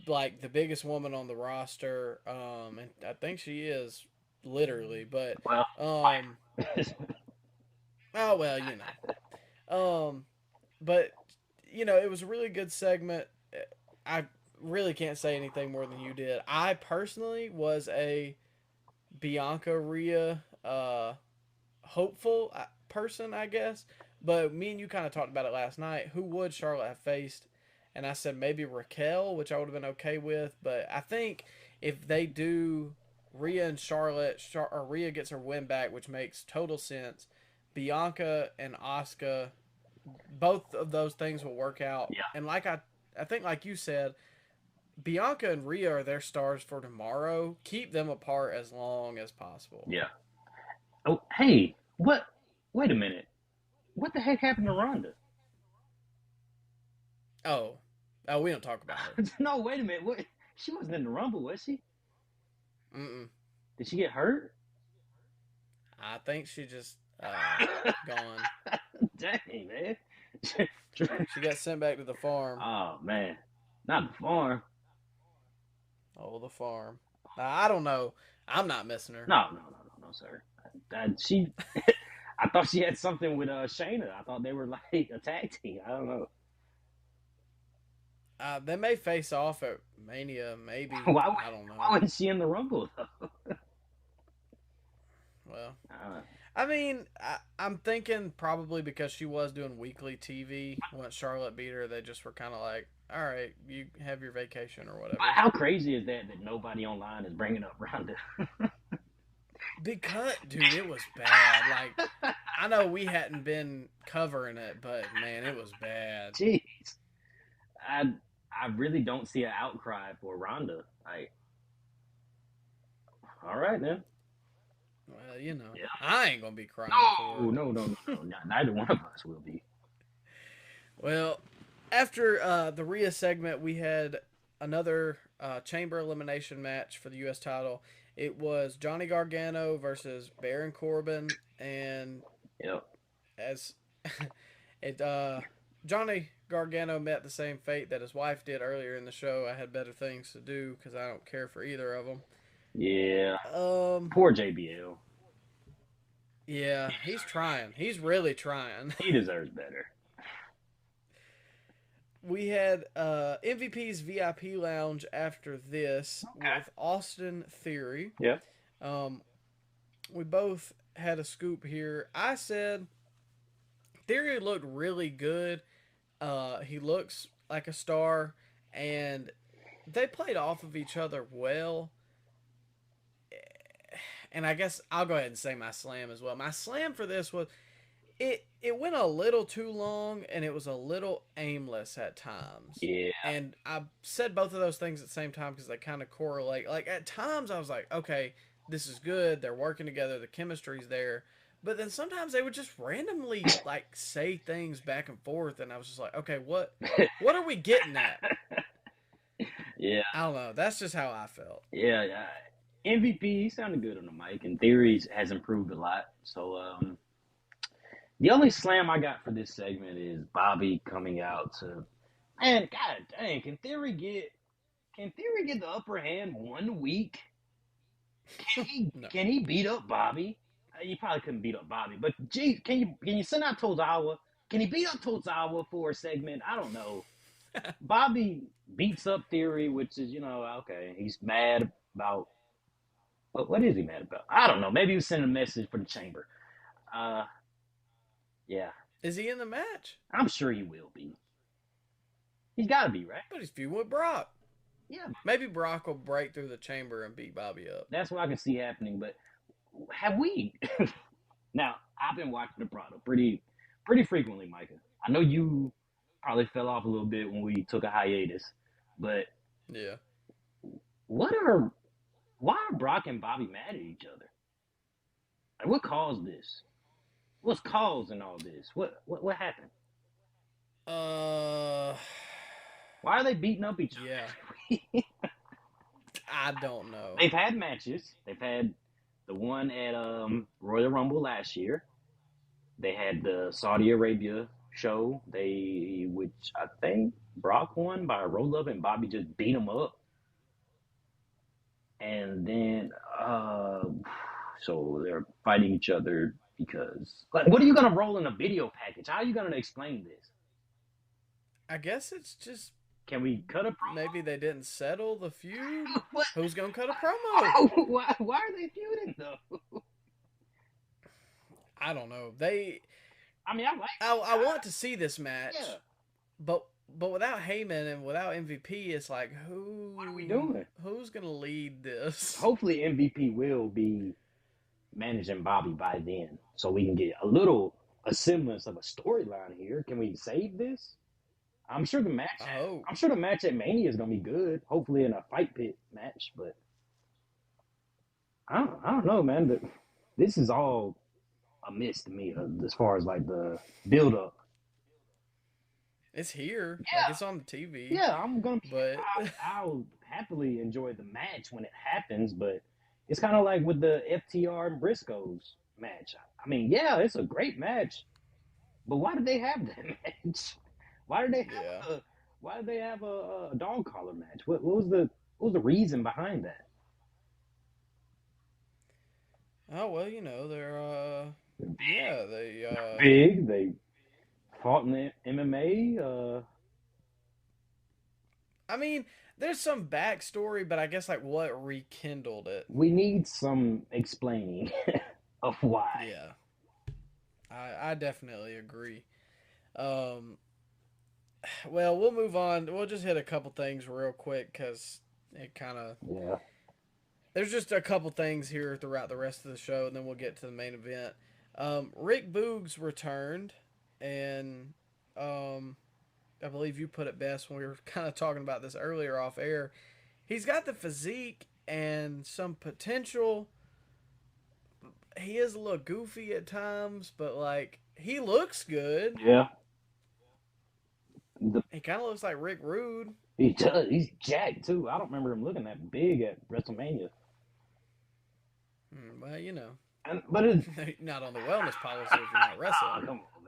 like the biggest woman on the roster, and I think she is literally. But Well, oh well, but it was a really good segment. I really can't say anything more than you did. I personally was a Bianca Rhea hopeful person, I guess. But me and you kind of talked about it last night. Who would Charlotte have faced? And I said maybe Raquel, which I would have been okay with. But I think if they do Rhea and Charlotte, or Rhea gets her win back, which makes total sense. Bianca and Asuka, both of those things will work out. Yeah. And I think like you said, Bianca and Rhea are their stars for tomorrow. Keep them apart as long as possible. Yeah. Oh, hey, what? Wait a minute. What the heck happened to Ronda? Oh, we don't talk about her. No, wait a minute. What? She wasn't in the Rumble, was she? Mm-mm. Did she get hurt? I think she just gone. Dang, man. She got sent back to the farm. Oh man, not the farm. Oh, the farm. I don't know. I'm not missing her. No, sir. She, I thought she had something with Shayna. I thought they were like a tag team. I don't know. They may face off at Mania, maybe. I don't know. Why wasn't she in the Rumble though? Well, I mean, I'm thinking probably because she was doing weekly TV. Once Charlotte beat her, they just were kind of like, all right, you have your vacation or whatever. How crazy is that nobody online is bringing up Ronda? Because, dude, it was bad. Like, I know we hadn't been covering it, but man, it was bad. Jeez, I really don't see an outcry for Ronda. Like, all right then. Well, yeah. Yeah. I ain't gonna be crying. No. Neither one of us will be. Well, after the Rhea segment, we had another chamber elimination match for the U.S. title. It was Johnny Gargano versus Baron Corbin, and as Johnny Gargano met the same fate that his wife did earlier in the show. I had better things to do because I don't care for either of them. Yeah. Um, Poor JBL. yeah, he's trying. He's really trying. He deserves better. We had MVP's VIP lounge after this Okay. with Austin Theory. Yeah. Um, we both had a scoop here. I said Theory looked really good. He looks like a star, and they played off of each other well. And I guess I'll go ahead and say my slam as well. My slam for this was it went a little too long and it was a little aimless at times. Yeah. And I said both of those things at the same time because they kind of correlate. Like at times I was like, okay, this is good. They're working together. The chemistry's there. But then sometimes they would just randomly like say things back and forth, and I was just like, okay, what are we getting at? Yeah. I don't know. That's just how I felt. Yeah. Yeah. MVP, he sounded good on the mic, and Theories has improved a lot. So, the only slam I got for this segment is Bobby coming out to, man, god dang, can Theory get the upper hand 1 week? No. Can he beat up Bobby? You probably couldn't beat up Bobby, but gee, can you send out Tozawa? Can he beat up Tozawa for a segment? I don't know. Bobby beats up Theory, which is, okay, he's mad about what is he mad about? I don't know. Maybe he was sending a message for the chamber. Uh yeah. Is he in the match? I'm sure he will be. He's gotta be, right? But he's feuding with Brock. Yeah. Maybe Brock will break through the chamber and beat Bobby up. That's what I can see happening, but have we now I've been watching the product pretty frequently, Micah. I know you probably fell off a little bit when we took a hiatus, but Yeah. what are why are Brock and Bobby mad at each other? Like, what caused this? What's causing all this? What happened? Uh, Why are they beating up each yeah. other? I don't know. They've had matches. They've had the one at Royal Rumble last year. They had the Saudi Arabia show. Which I think Brock won by a roll up, and Bobby just beat him up. And then, so they're fighting each other because, like, what are you gonna roll in a video package? How are you gonna explain this? I guess it's just Can we cut a promo? maybe they didn't settle the feud. What? Who's gonna cut a promo? Why are they feuding though? I don't know. I mean, I like. I want to see this match, Yeah. but without Heyman and without MVP, it's like What are we doing? Who's gonna lead this? Hopefully, MVP will be managing Bobby by then, so we can get a semblance of a storyline here. Can we save this? I'm sure the match. Oh, I'm sure the match at Mania is gonna be good. Hopefully, in a fight pit match, but I don't know, man. This is all a miss to me as far as like the build up. it's here. Yeah. Like it's on the TV. Yeah, I'm gonna. But I'll happily enjoy the match when it happens, but it's kind of like with the FTR and Briscoes match. I mean, yeah, it's a great match, but why did they have that match? Why did they have yeah. why did they have a dog collar match? What was the reason behind that? Oh well, they're yeah, they Big. They fought in the MMA. I mean, there's some backstory, but I guess like what rekindled it. We need some explaining of why. Yeah. I definitely agree. Um well, we'll move on. We'll just hit a couple things real quick cuz it kind of Yeah. there's just a couple things here throughout the rest of the show, and then we'll get to the main event. Rick Boogs returned, and I believe you put it best when we were kind of talking about this earlier off air. He's got the physique and some potential. He is a little goofy at times, but like he looks good. Yeah. He kind of looks like Rick Rude. He does. He's jacked too. I don't remember him looking that big at WrestleMania. Well, But it's not on the wellness policy if you're not wrestling. come on,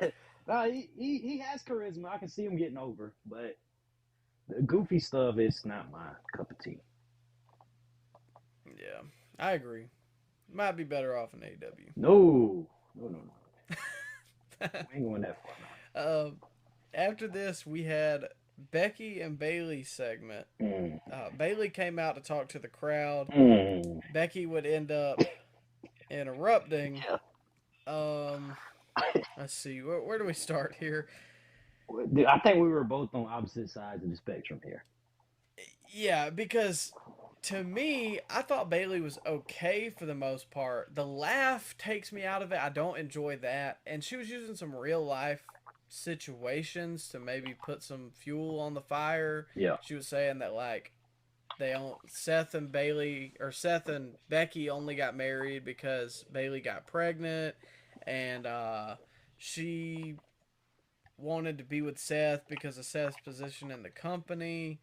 man. No, he has charisma. I can see him getting over, but the goofy stuff is not my cup of tea. Yeah, I agree. Might be better off in AEW. No. We ain't going that far um, After this, we had Becky and Bailey segment. now. Bailey came out to talk to the crowd. Mm. Becky would end up interrupting. Yeah. Um, let's see. Where do we start here? I think we were both on opposite sides of the spectrum here. Yeah, because to me, I thought Bailey was okay for the most part. The laugh takes me out of it. I don't enjoy that. And she was using some real life situations to maybe put some fuel on the fire. Yeah. She was saying that like Seth and Bailey or Seth and Becky only got married because Bailey got pregnant and she wanted to be with Seth because of Seth's position in the company.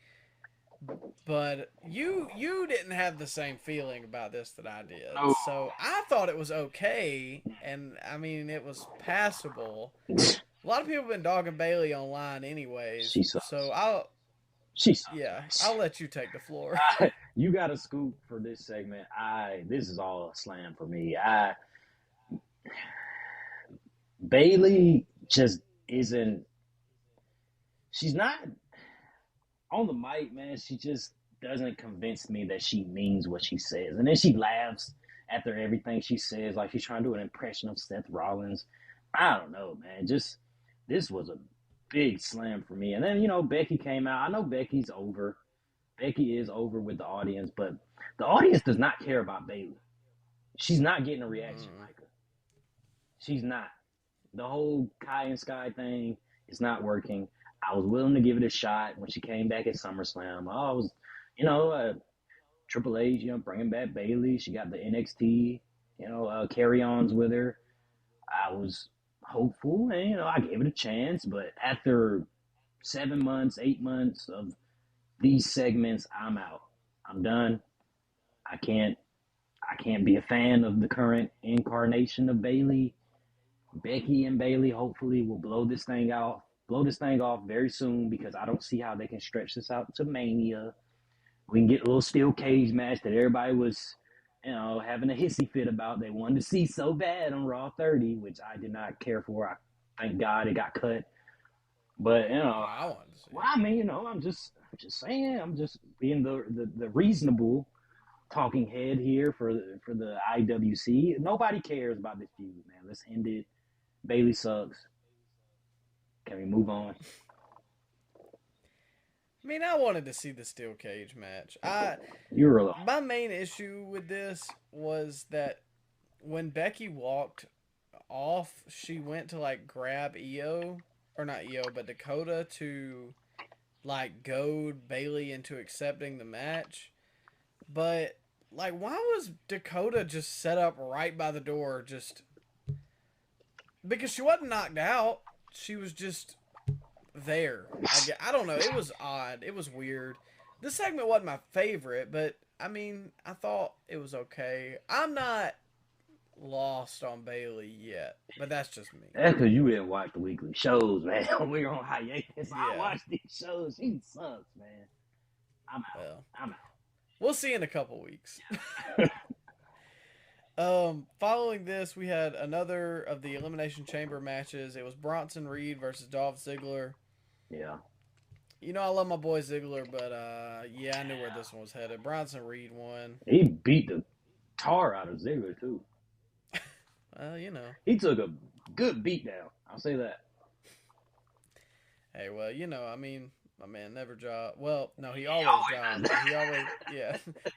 But you didn't have the same feeling about this that I did. No. So I thought it was okay, and I mean it was passable. A lot of people have been dogging Bailey online, anyways. She sucks. So She sucks. I'll let you take the floor. You got a scoop for this segment. This is all a slam for me. Bailey just isn't. She's not on the mic, man. She just doesn't convince me that she means what she says, and then she laughs after everything she says, like she's trying to do an impression of Seth Rollins. I don't know, man. Just this was a big slam for me. And then Becky came out. I know Becky's over. Becky is over with the audience, but the audience does not care about Bailey. She's not getting a reaction, Micah. She's not. The whole Kai and Sky thing is not working. I was willing to give it a shot when she came back at SummerSlam. I was, Triple H, bringing back Bailey. She got the NXT, carry-ons with her. I was hopeful, and, I gave it a chance. But after 7 months, 8 months of these segments, I'm out. I'm done. I can't be a fan of the current incarnation of Bailey. Becky and Bailey hopefully will blow this thing off very soon, because I don't see how they can stretch this out to Mania. We can get a little steel cage match that everybody was, having a hissy fit about. They wanted to see so bad on Raw 30, which I did not care for. Thank God it got cut. But I wanted to see. Well, I mean, I'm just saying. I'm just being the reasonable talking head here for the IWC. Nobody cares about this feud, man. Let's end it. Bailey sucks. Can we move on? I mean, I wanted to see the steel cage match. You're alone. My main issue with this was that when Becky walked off, she went to like grab Io, or not Io, but Dakota to like goad Bailey into accepting the match. But like, why was Dakota just set up right by the door? Just because she wasn't knocked out, she was just there. I don't know. It was odd. It was weird. This segment wasn't my favorite, but I mean, I thought it was okay. I'm not lost on Bailey yet, but that's just me. That's because you didn't watch the weekly shows, man. We're on hiatus. Yeah. I watch these shows. She sucks, man. I'm out. Well, I'm out. We'll see in a couple weeks. Following this, we had another of the Elimination Chamber matches. It was Bronson Reed versus Dolph Ziggler. Yeah. I love my boy Ziggler, but I knew where this one was headed. Bronson Reed won. He beat the tar out of Ziggler, too. He took a good beat down. I'll say that. Hey, well, I mean, my man never job. Well, no, he always jobs.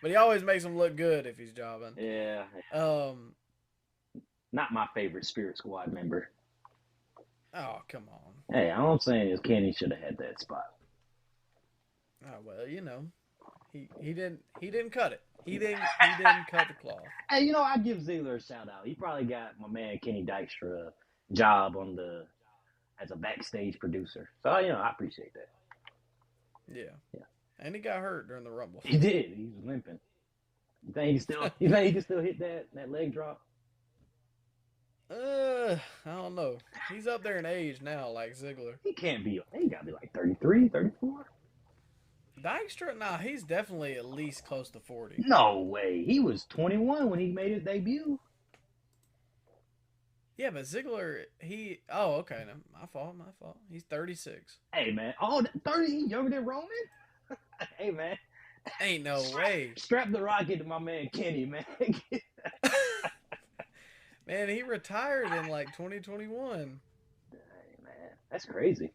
But he always makes him look good if he's jobbing. Yeah. Not my favorite Spirit Squad member. Oh, come on. Hey, all I'm saying is Kenny should have had that spot. Oh, well, he didn't cut it. He didn't cut the cloth. Hey, I give Ziggler a shout out. He probably got my man Kenny Dykstra a job as a backstage producer. So I appreciate that. Yeah. And he got hurt during the Rumble. He did. He was limping. You think he can still hit that leg drop? I don't know. He's up there in age now, like Ziggler. He can't be. He got to be like 33, 34. Dykstra, nah, he's definitely at least close to 40. No way. He was 21 when he made his debut. Yeah, but Ziggler, he. Oh, okay. No, my fault. My fault. He's 36. Hey, man. Oh, 30, he younger than Roman? Hey, man. Ain't no way. Strap the rocket to my man Kenny, man. Hey, Man, he retired in like 2021. man. That's crazy.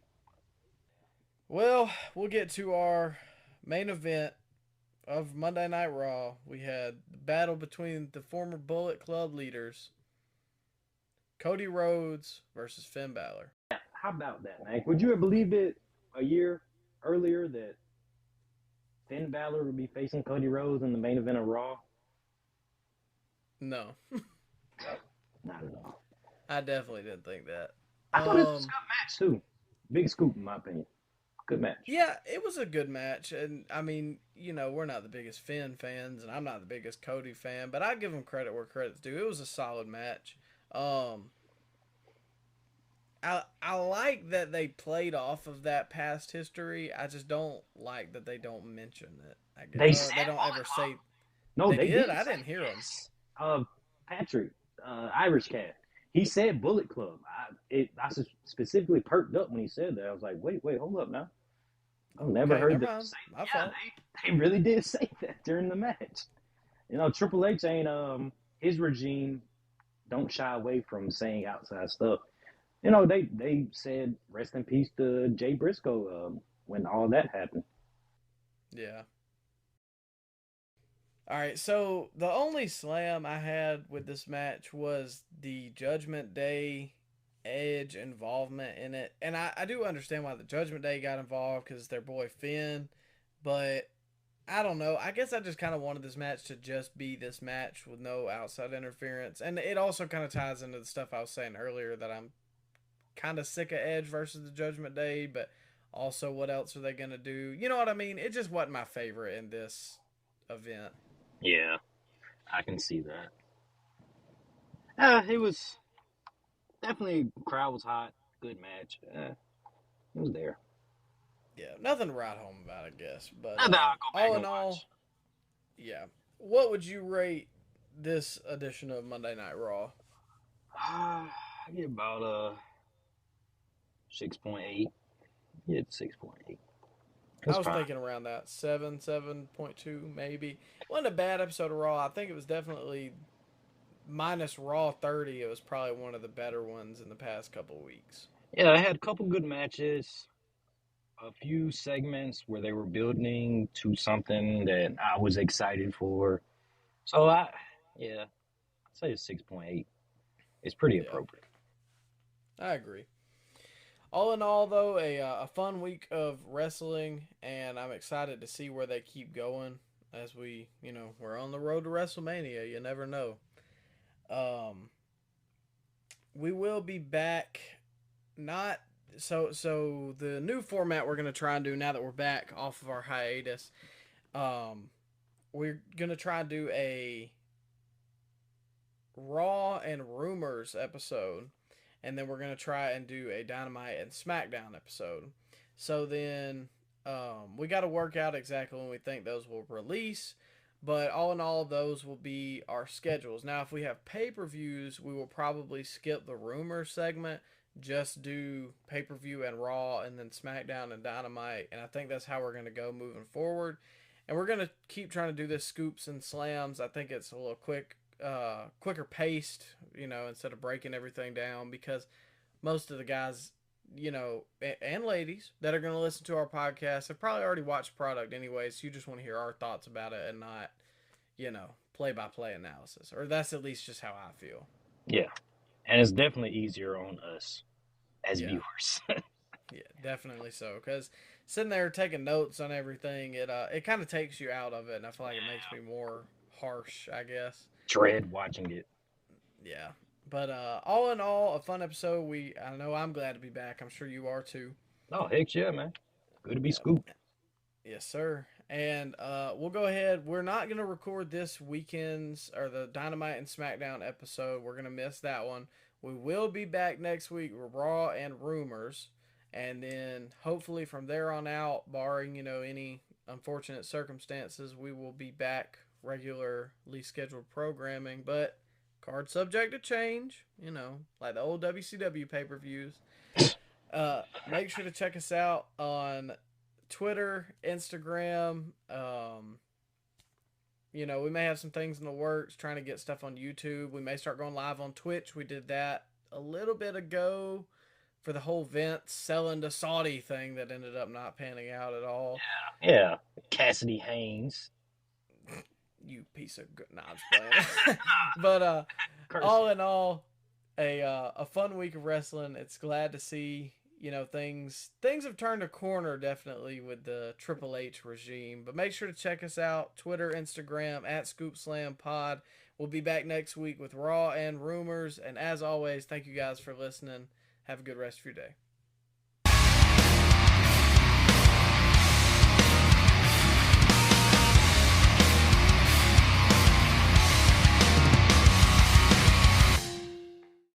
Well, we'll get to our main event of Monday Night Raw. We had the battle between the former Bullet Club leaders, Cody Rhodes versus Finn Balor. How about that, man? Would you have believed it a year earlier that Finn Balor would be facing Cody Rhodes in the main event of Raw? No, Not at all. I definitely didn't think that. I thought it was a good match, too. Big scoop, in my opinion. Good match. Yeah, it was a good match, and I mean, we're not the biggest Finn fans, and I'm not the biggest Cody fan, but I give him credit where credit's due. It was a solid match. I like that they played off of that past history. I just don't like that they don't mention it. I guess They said they don't ever say. no, They they did. did. I didn't hear them. Patrick, Irish cat. He said Bullet Club. I specifically perked up when he said that. I was like, wait, hold up now. I've never Okay, heard never them mind. say. My Yeah, fault. they really did say that during the match. Triple H ain't his regime don't shy away from saying outside stuff. They said rest in peace to Jay Briscoe when all that happened. Yeah. All right. So the only slam I had with this match was the Judgment Day Edge involvement in it, and I do understand why the Judgment Day got involved because it's their boy Finn, but I don't know. I guess I just kind of wanted this match to just be this match with no outside interference. And it also kind of ties into the stuff I was saying earlier that I'm kind of sick of Edge versus the Judgment Day, but also what else are they going to do? You know what I mean? It just wasn't my favorite in this event. Yeah, I can see that. It was definitely crowd was hot. Good match. It was there. Yeah, nothing to write home about, I guess. But I'll go back all and in all, watch. yeah. What would you rate this edition of Monday Night Raw? I get about 6.8. Yeah, 6.8. I That's was fine. thinking around that 7.2 maybe. Wasn't a bad episode of Raw. I think it was definitely minus Raw 30. It was probably one of the better ones in the past couple of weeks. Yeah, I had a couple good matches. A few segments where they were building to something that I was excited for. So yeah, I'd say it's 6.8. It's pretty Yeah, appropriate. I agree. All in all, though, a fun week of wrestling, and I'm excited to see where they keep going as we're on the road to WrestleMania. You never know. Um, we will be back. Not so the new format we're gonna try and do now that we're back off of our hiatus. Um, we're gonna try and do a Raw and Rumors episode, and then we're gonna try and do a Dynamite and SmackDown episode. So then we got to work out exactly when we think those will release. But all in all, those will be our schedules. Now, if we have pay per views, we will probably skip the rumor segment, just do pay per view and Raw, and then SmackDown and Dynamite. And I think that's how we're going to go moving forward. And we're going to keep trying to do this scoops and slams. I think it's a little quicker paced, instead of breaking everything down because most of the guys, and ladies that are going to listen to our podcast have probably already watched product anyways. So you just want to hear our thoughts about it and not, play by play analysis. Or that's at least just how I feel. Yeah, and it's definitely easier on us as Yeah. viewers. Yeah, definitely so. Because sitting there taking notes on everything, it kind of takes you out of it, and I feel like it makes me more harsh, I guess. Dread watching it. Yeah. But all in all, a fun episode. I know I'm glad to be back. I'm sure you are too. Oh, heck yeah, man. Good to be Yeah. scooped. Yes, sir. And we'll go ahead. We're not going to record this weekend's or the Dynamite and SmackDown episode. We're going to miss that one. We will be back next week with Raw and Rumors. And then hopefully from there on out, barring, any unfortunate circumstances, we will be back regularly scheduled programming, but card subject to change, like the old WCW pay per views. Make sure to check us out on Twitter, Instagram. We may have some things in the works trying to get stuff on YouTube. We may start going live on Twitch. We did that a little bit ago for the whole Vince selling to Saudi thing that ended up not panning out at all. Yeah, Cassidy Haynes. You piece of good. Nah, I'm just playing. But all Cursing. in all, a fun week of wrestling. It's glad to see things have turned a corner definitely with the Triple H regime. But make sure to check us out Twitter, Instagram at Scoop Slam Pod. We'll be back next week with Raw and Rumors. And as always, thank you guys for listening. Have a good rest of your day.